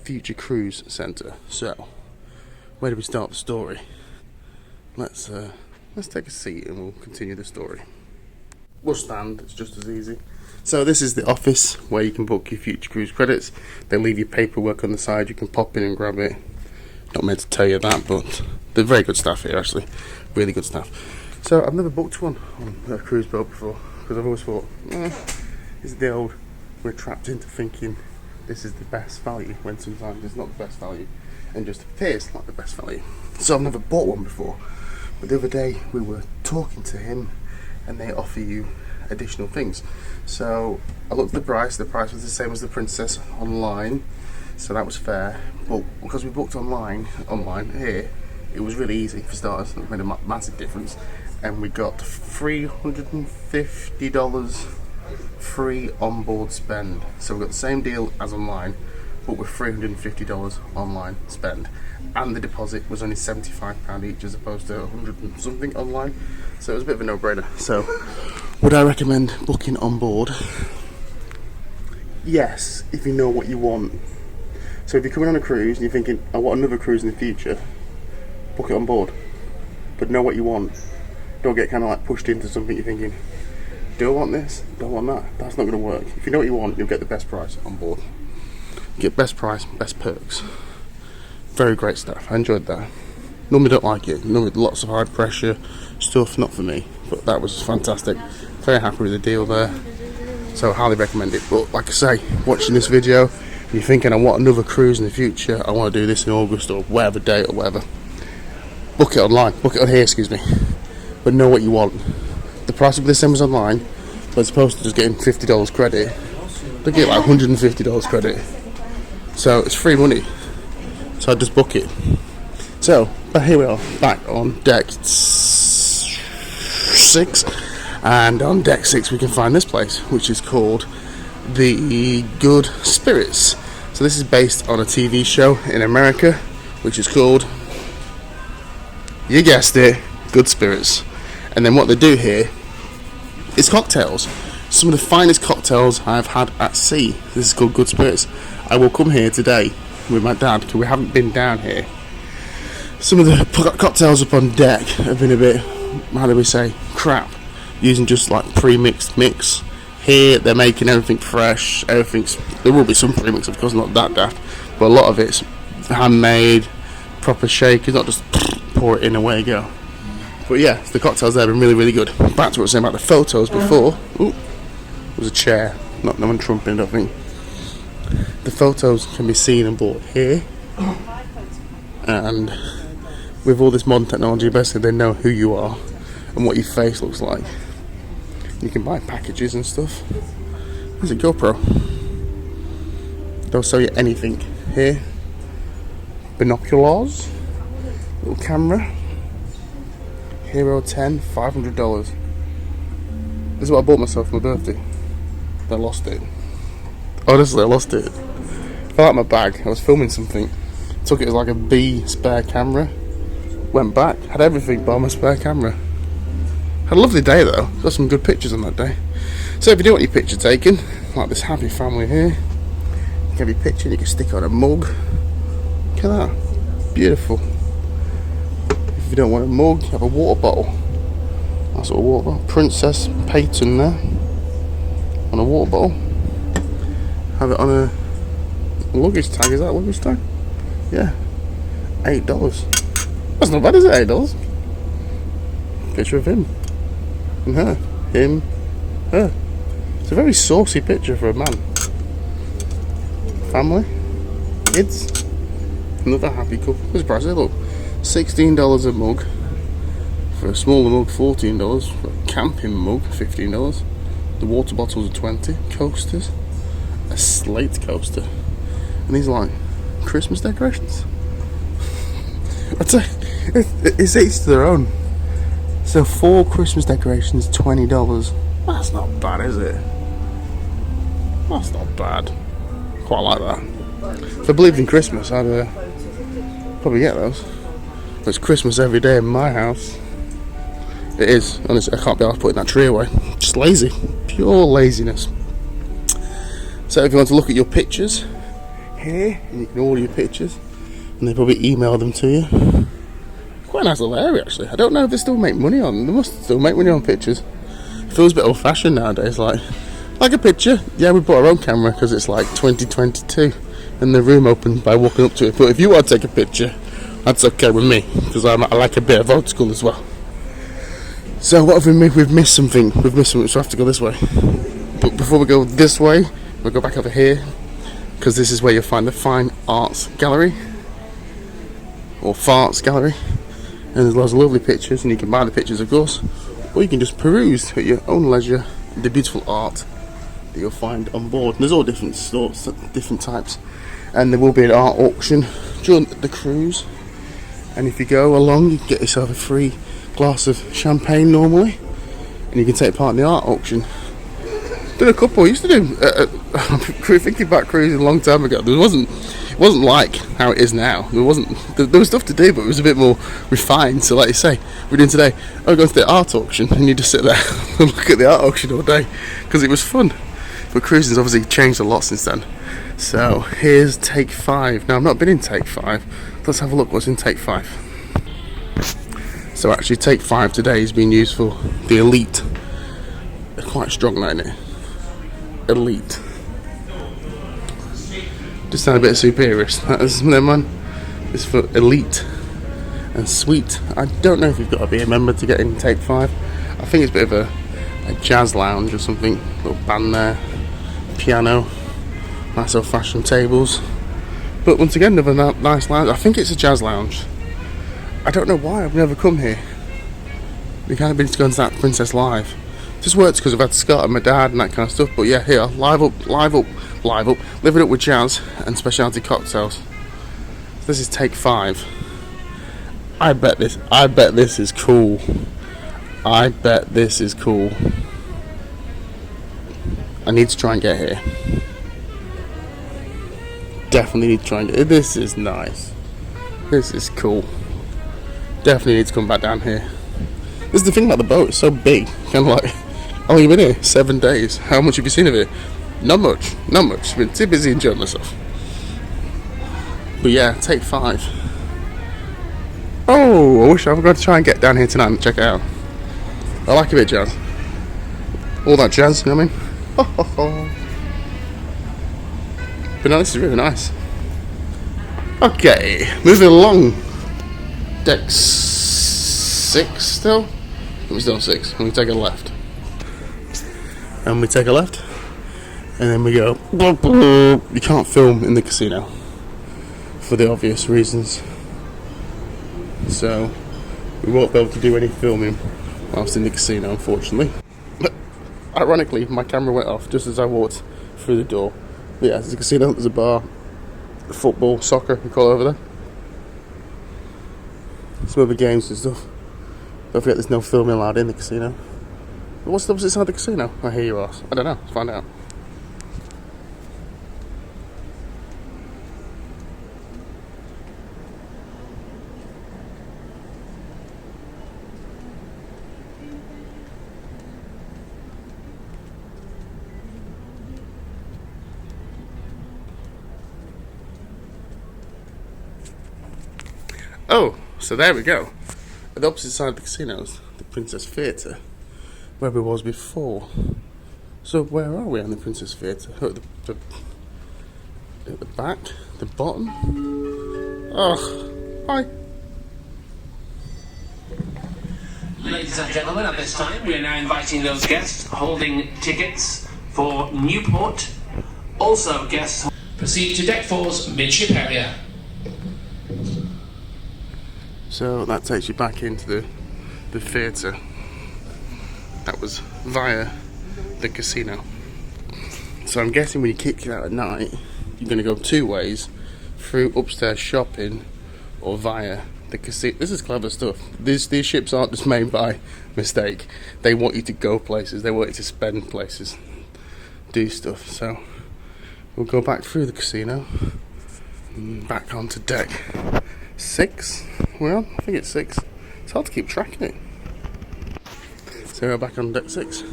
Future Cruise Centre. So, where do we start the story? Let's take a seat and we'll continue the story. We'll stand, it's just as easy. So this is the office where you can book your Future Cruise credits. They leave your paperwork on the side, you can pop in and grab it. Not meant to tell you that, but they're very good staff here actually. Really good staff. So I've never booked one on a cruise boat before, because I've always thought, it's the old, we're trapped into thinking this is the best value, when sometimes it's not the best value and just appears like the best value. So I've never bought one before, but the other day we were talking to him and they offer you additional things. So I looked at the price was the same as the Princess online, so that was fair. But because we booked online here, it was really easy for starters. It made a massive difference, and we got $350 free onboard spend. So we got the same deal as online, but with $350 online spend, and the deposit was only £75 each as opposed to 100 and something online. So it was a bit of a no-brainer. So would I recommend booking on board? Yes, if you know what you want. So if you're coming on a cruise and you're thinking, I want another cruise in the future, book it on board. But know what you want. Don't get kind of like pushed into something you're thinking, do I want this? Do I want that? That's not going to work. If you know what you want, you'll get the best price on board. You get best price, best perks. Very great stuff. I enjoyed that. Normally don't like it. Normally lots of high pressure stuff, not for me. But that was fantastic. Very happy with the deal there. So highly recommend it. But like I say, watching this video, you're thinking I want another cruise in the future, I want to do this in August or whatever date or whatever, book it online, book it on here, excuse me, but know what you want. The price will be the same as online, but as opposed to just getting $50 credit, they get like $150 credit, so it's free money, so I just book it. So, but here we are, back on deck 6, and on deck 6 we can find this place, which is called the Good Spirits. So this is based on a TV show in America, which is called, you guessed it, Good Spirits. And then what they do here is cocktails. Some of the finest cocktails I've had at sea. This is called Good Spirits. I will come here today with my dad because we haven't been down here. Some of the cocktails up on deck have been a bit, how do we say, crap, using just like pre-mixed mix. Here they're making everything fresh, there will be some premix of course, not that daft, but a lot of it's handmade, proper shakers, not just pour it in, away you go. But yeah, the cocktails there have been really, really good. Back to what I was saying about the photos before. Ooh, there was a chair, no one trumping, I don't think. The photos can be seen on board here, and with all this modern technology, basically they know who you are and what your face looks like. You can buy packages and stuff. There's a GoPro. They'll sell you anything here. Binoculars, little camera. Hero 10, $500. This is what I bought myself for my birthday. I lost it. Honestly, I lost it. Fell out my bag. I was filming something. Took it as like a B spare camera. Went back. Had everything but my spare camera. Had a lovely day though. Got some good pictures on that day. So if you do want your picture taken, like this happy family here, you can have your picture and you can stick it on a mug. Look at that. Beautiful. If you don't want a mug, you have a water bottle. That's what a water bottle. Princess Peyton there. On a water bottle. Have it on a luggage tag. Is that a luggage tag? Yeah. $8. That's not bad, is it? $8. Picture of him. and her. Him, her. It's a very saucy picture for a man. Family, kids, another happy couple. What's the price? Look, $16 a mug. For a smaller mug, $14. For a camping mug, $15. The water bottles are $20. Coasters, a slate coaster, and these are like Christmas decorations. I'd say it's each to their own. So 4 Christmas decorations, $20. That's not bad, is it? That's not bad. Quite like that. If I believed in Christmas, I'd probably get those. But it's Christmas every day in my house. It is. Honestly, I can't be asked putting that tree away. Just lazy. Pure laziness. So if you want to look at your pictures here, and you can order your pictures, and they probably email them to you. Quite a nice little area, actually. I don't know if they still make money on them. They must still make money on pictures. It feels a bit old-fashioned nowadays. Like a picture. Yeah, we bought our own camera because it's like 2022, and the room opened by walking up to it. But if you want to take a picture, that's okay with me, because I like a bit of old school as well. So what have we missed? We've missed something. So I have to go this way. But before we go this way, we'll go back over here, because this is where you'll find the Fine Arts Gallery, or Farts Gallery, and there's lots of lovely pictures, and you can buy the pictures, of course, or you can just peruse at your own leisure the beautiful art that you'll find on board. And there's all different sorts, different types, and there will be an art auction during the cruise. And if you go along, you can get yourself a free glass of champagne normally, and you can take part in the art auction. Did a couple. I used to do. Thinking about cruising a long time ago, it wasn't like how it is now. There was stuff to do, but it was a bit more refined. So, like you say, we're doing today. I go to the art auction, and you just sit there and look at the art auction all day because it was fun. But cruising's obviously changed a lot since then. So here's take 5. Now I've not been in take 5. Let's have a look what's in take 5. So actually, take 5 today is being used for the elite. They're quite strong, isn't it? Elite. Just sound a bit superiorist. Never mind. It's for elite and sweet. I don't know if you've got to be a member to get in take 5. I think it's a bit of a jazz lounge or something. Little band there, piano, nice old fashioned tables. But once again, another nice lounge. I think it's a jazz lounge. I don't know why I've never come here. We kind of been to go into that Princess Live. Just works because I've had Scott and my dad and that kind of stuff. But yeah, here, live up, living up with jazz and specialty cocktails. This is take 5. I bet this is cool. I bet this is cool. I need to try and get here. Definitely need to try and get here. This is nice. This is cool. Definitely need to come back down here. This is the thing about the boat, it's so big. Kind of like, how long have you been here? 7 days. How much have you seen of it? Not much. I've been too busy enjoying myself. But yeah, take 5. Oh, I wish I was going to try and get down here tonight and check it out. I like a bit of jazz. All that jazz, you know what I mean? But no, this is really nice. Okay, moving along. Deck 6 still? We're still on 6. And we take a left. And we take a left. And then we go. You can't film in the casino. For the obvious reasons. So, we won't be able to do any filming whilst in the casino, unfortunately. But, ironically, my camera went off just as I walked through the door. But yeah, there's a casino, there's a bar, football, soccer, we call it over there. Some other games and stuff. Don't forget there's no filming allowed in the casino. But what's the opposite side of the casino? I hear you ask. I don't know, let's find out. Oh, so there we go. At the opposite side of the casino is the Princess Theatre, where we was before. So where are we on the Princess Theatre? At the back? The bottom? Ugh, hi. Ladies and gentlemen, at this time, we are now inviting those guests holding tickets for Newport. Also, guests proceed to Deck 4's midship area. So that takes you back into the theatre. That was via the casino. So I'm guessing when you kick it out at night, you're going to go two ways, through upstairs shopping or via the casino. This is clever stuff. These ships aren't just made by mistake. They want you to go places. They want you to spend places, do stuff. So we'll go back through the casino and back onto deck 6. Well, I think it's 6. It's hard to keep track of it. So we're back on deck 6.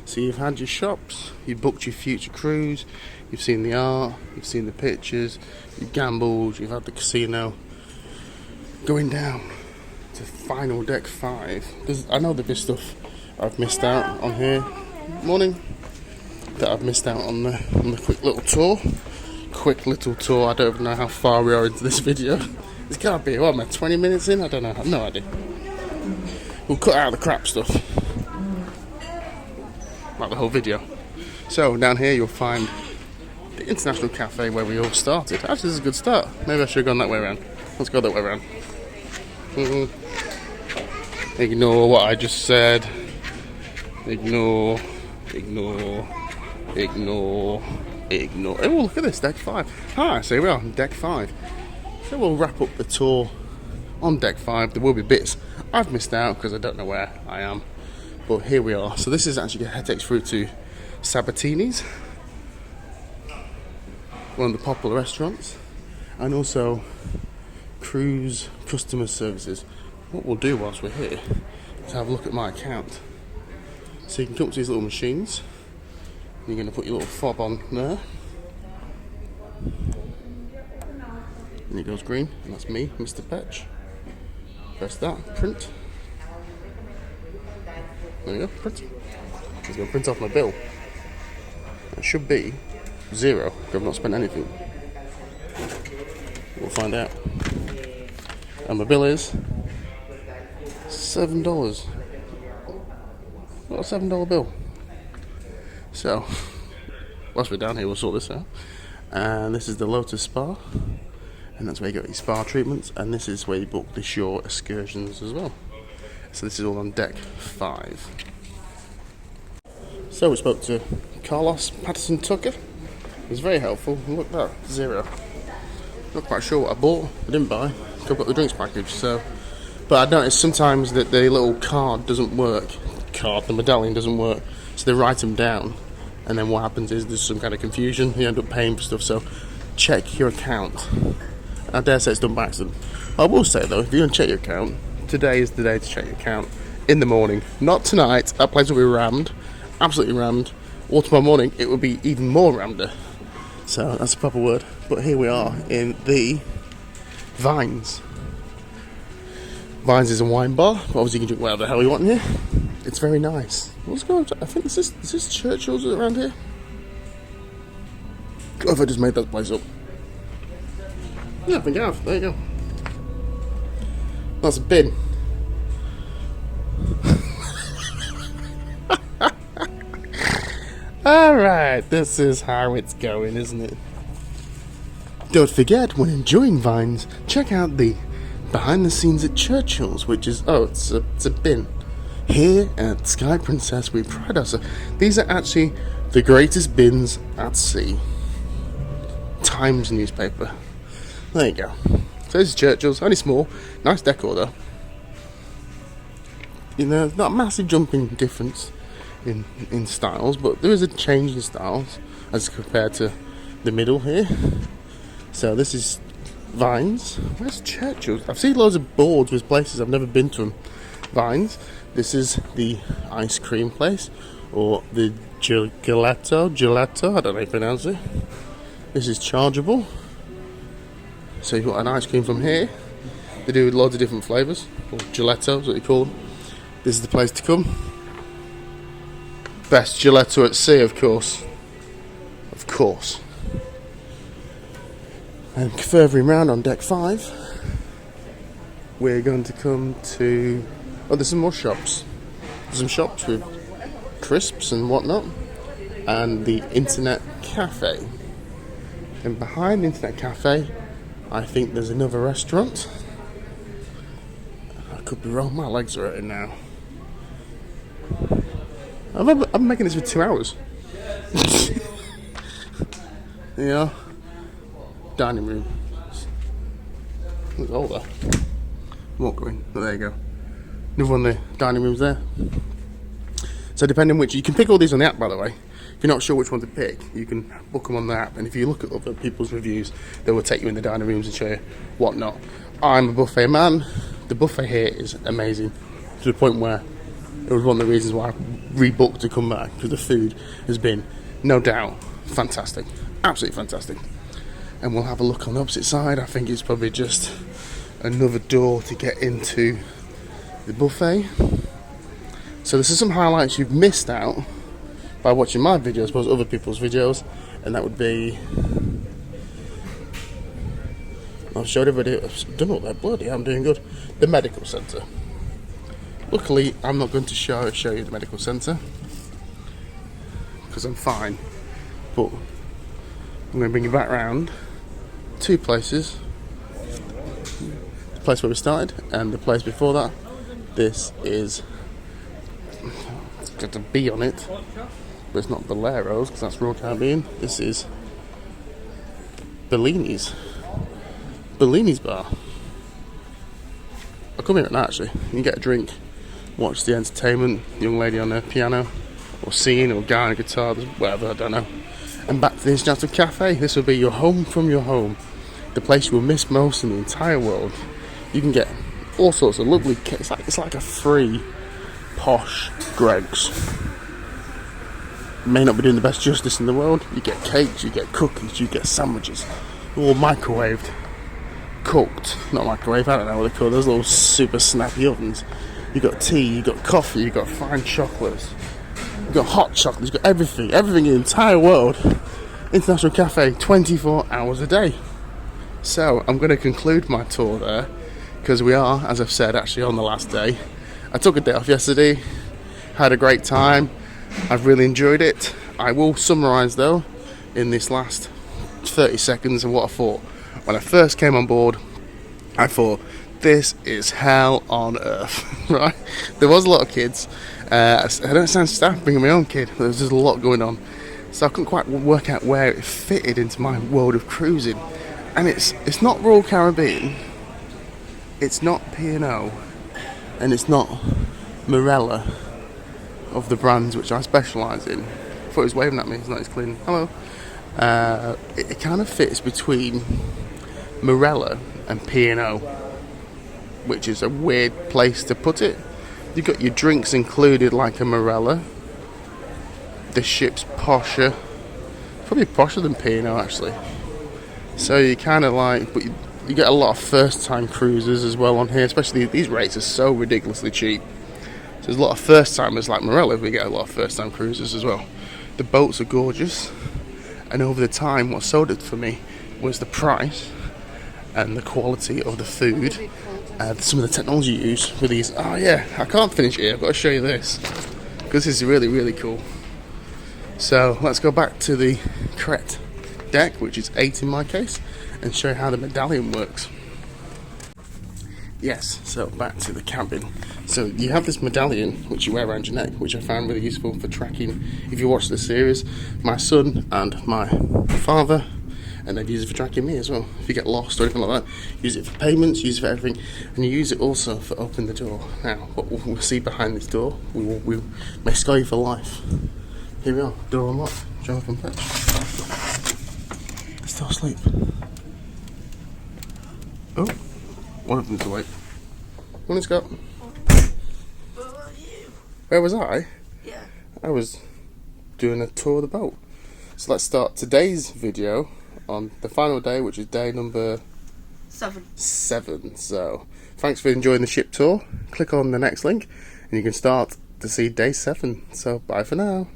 So you've had your shops, you've booked your future cruise, you've seen the art, you've seen the pictures, you've gambled, you've had the casino. Going down to final deck 5. I know there'll be stuff I've missed out on here. Morning. That I've missed out on the quick little tour. I don't even know how far we are into this video. It's gotta be, what am I, 20 minutes in? I don't know, I have no idea. We'll cut out the crap stuff. Like the whole video. So down here you'll find the International Cafe where we all started. Actually, this is a good start. Maybe I should have gone that way around. Let's go that way around. Ignore what I just said. Ignore. Oh, look at this, deck 5. Hi, so we are on deck 5. So we'll wrap up the tour on deck 5. There will be bits I've missed out because I don't know where I am. But here we are. So this is actually takes through to Sabatini's, one of the popular restaurants, and also cruise customer services. What we'll do whilst we're here is have a look at my account. So you can come to these little machines. You're going to put your little fob on there, and it goes green, and that's me, Mr. Petch. Press that, print. There you go, print. It's going to print off my bill. It should be 0 because I've not spent anything. We'll find out. And my bill is $7. What a $7 bill. So, whilst we're down here, we'll sort this out. And this is the Lotus Spa, and that's where you get your spa treatments. And this is where you book the shore excursions as well. So this is all on deck 5. So we spoke to Carlos Patterson Tucker. He was very helpful. Look at that, 0. Not quite sure what I bought. I didn't buy. I've got the drinks package. So, but I noticed sometimes that the little card doesn't work. The medallion doesn't work. So they write them down, and then what happens is there's some kind of confusion. You end up paying for stuff. So check your account. I dare say it's done by accident. I will say though, if you're going to check your account, today is the day to check your account. In the morning, not tonight. That place will be rammed, absolutely rammed. Or tomorrow morning, it will be even more rammed. So that's a proper word. But here we are in the Vines. Vines is a wine bar. Obviously, you can drink whatever the hell you want in here. It's very nice. What's going on? I think is this Churchill's around here? Or if I just made that place up. Yeah, I think I have. There you go. That's a bin. Alright, this is how it's going, isn't it? Don't forget, when enjoying Vines, check out the behind the scenes at Churchill's, which is, it's a bin. Here at Sky Princess, we pride ourselves. These are actually the greatest bins at sea. Times newspaper. There you go. So this is Churchill's, only small, nice decor though. You know, not a massive jumping difference in styles, but there is a change in styles as compared to the middle here. So this is Vines. Where's Churchill's? I've seen loads of boards with places, I've never been to them. Vines. This is the ice cream place, or the gelato, I don't know how you pronounce it. This is chargeable. So you've got an ice cream from here. They do loads of different flavours, or gelato is what you call them. This is the place to come. Best gelato at sea, of course. Of course. And furthering round on deck 5, we're going to come to Oh, there's some more shops. There's some shops with crisps and whatnot. And the internet cafe. And behind the internet cafe, I think there's another restaurant. I could be wrong, my legs are hurting now. I've been making this for 2 hours. You know? Dining room. It's older. Won't go in, but there you go. Another one of the dining rooms there. So depending which, you can pick all these on the app, by the way. If you're not sure which one to pick, you can book them on the app, and if you look at other people's reviews, they will take you in the dining rooms and show you whatnot. I'm a buffet man. The buffet here is amazing, to the point where it was one of the reasons why I rebooked to come back, because the food has been, no doubt, fantastic. Absolutely fantastic. And we'll have a look on the opposite side. I think it's probably just another door to get into the buffet. So this is some highlights you've missed out by watching my videos, plus other people's videos, and that would be, I've showed everybody, I've done all that, bloody I'm doing good. The medical centre. Luckily I'm not going to show you the medical centre because I'm fine, but I'm going to bring you back round two places. The place where we started and the place before that. This is, it's got a B on it, but it's not Bolero's because that's Royal Caribbean. This is Bellini's bar. I'll come here at night actually. You can get a drink, watch the entertainment, young lady on the piano, or singing, or guy on a guitar, whatever, I don't know. And back to the International Cafe. This will be your home from your home. The place you will miss most in the entire world. You can get all sorts of lovely cakes. It's like a free, posh Greg's. May not be doing the best justice in the world. You get cakes, you get cookies, you get sandwiches. All microwaved, cooked. Not microwave, I don't know what they're called. Those little super snappy ovens. You got tea, you got coffee, you got fine chocolates. You got hot chocolates, you got everything in the entire world. International Cafe, 24 hours a day. So I'm going to conclude my tour there, because we are, as I've said, actually on the last day. I took a day off yesterday, had a great time. I've really enjoyed it. I will summarise though in this last 30 seconds of what I thought. When I first came on board, I thought, this is hell on earth, right? There was a lot of kids. I don't sound staff bringing my own kid, but there was just a lot going on. So I couldn't quite work out where it fitted into my world of cruising. And it's not Royal Caribbean, it's not P&O, and it's not Morella of the brands which I specialise in. I thought he was waving at me, he's not as clean. Hello. It kind of fits between Morella and P&O, which is a weird place to put it. You've got your drinks included like a Morella. The ship's posher, probably posher than P&O actually. So you kind of like, but you get a lot of first-time cruisers as well on here. Especially these rates are so ridiculously cheap. So there's a lot of first-timers like Morella. We get a lot of first-time cruisers as well. The boats are gorgeous, and over the time, what sold it for me was the price and the quality of the food. Some of the technology used with these. Oh yeah, I can't finish here. I've got to show you this because this is really, really cool. So let's go back to the correct deck, which is 8 in my case, and show you how the medallion works. Yes, so back to the cabin. So you have this medallion which you wear around your neck, which I found really useful for tracking. If you watch the series, my son and my father, and they've used it for tracking me as well. If you get lost or anything like that, use it for payments, use it for everything, and you use it also for opening the door. Now, what we'll see behind this door, we may scar you for life. Here we are, door unlocked. Jonathan Fetch. Still asleep. Oh, one of them's awake. One has got. Where was I? Yeah. I was doing a tour of the boat. So let's start today's video on the final day, which is day number 7. So thanks for enjoying the ship tour. Click on the next link and you can start to see day 7. So bye for now.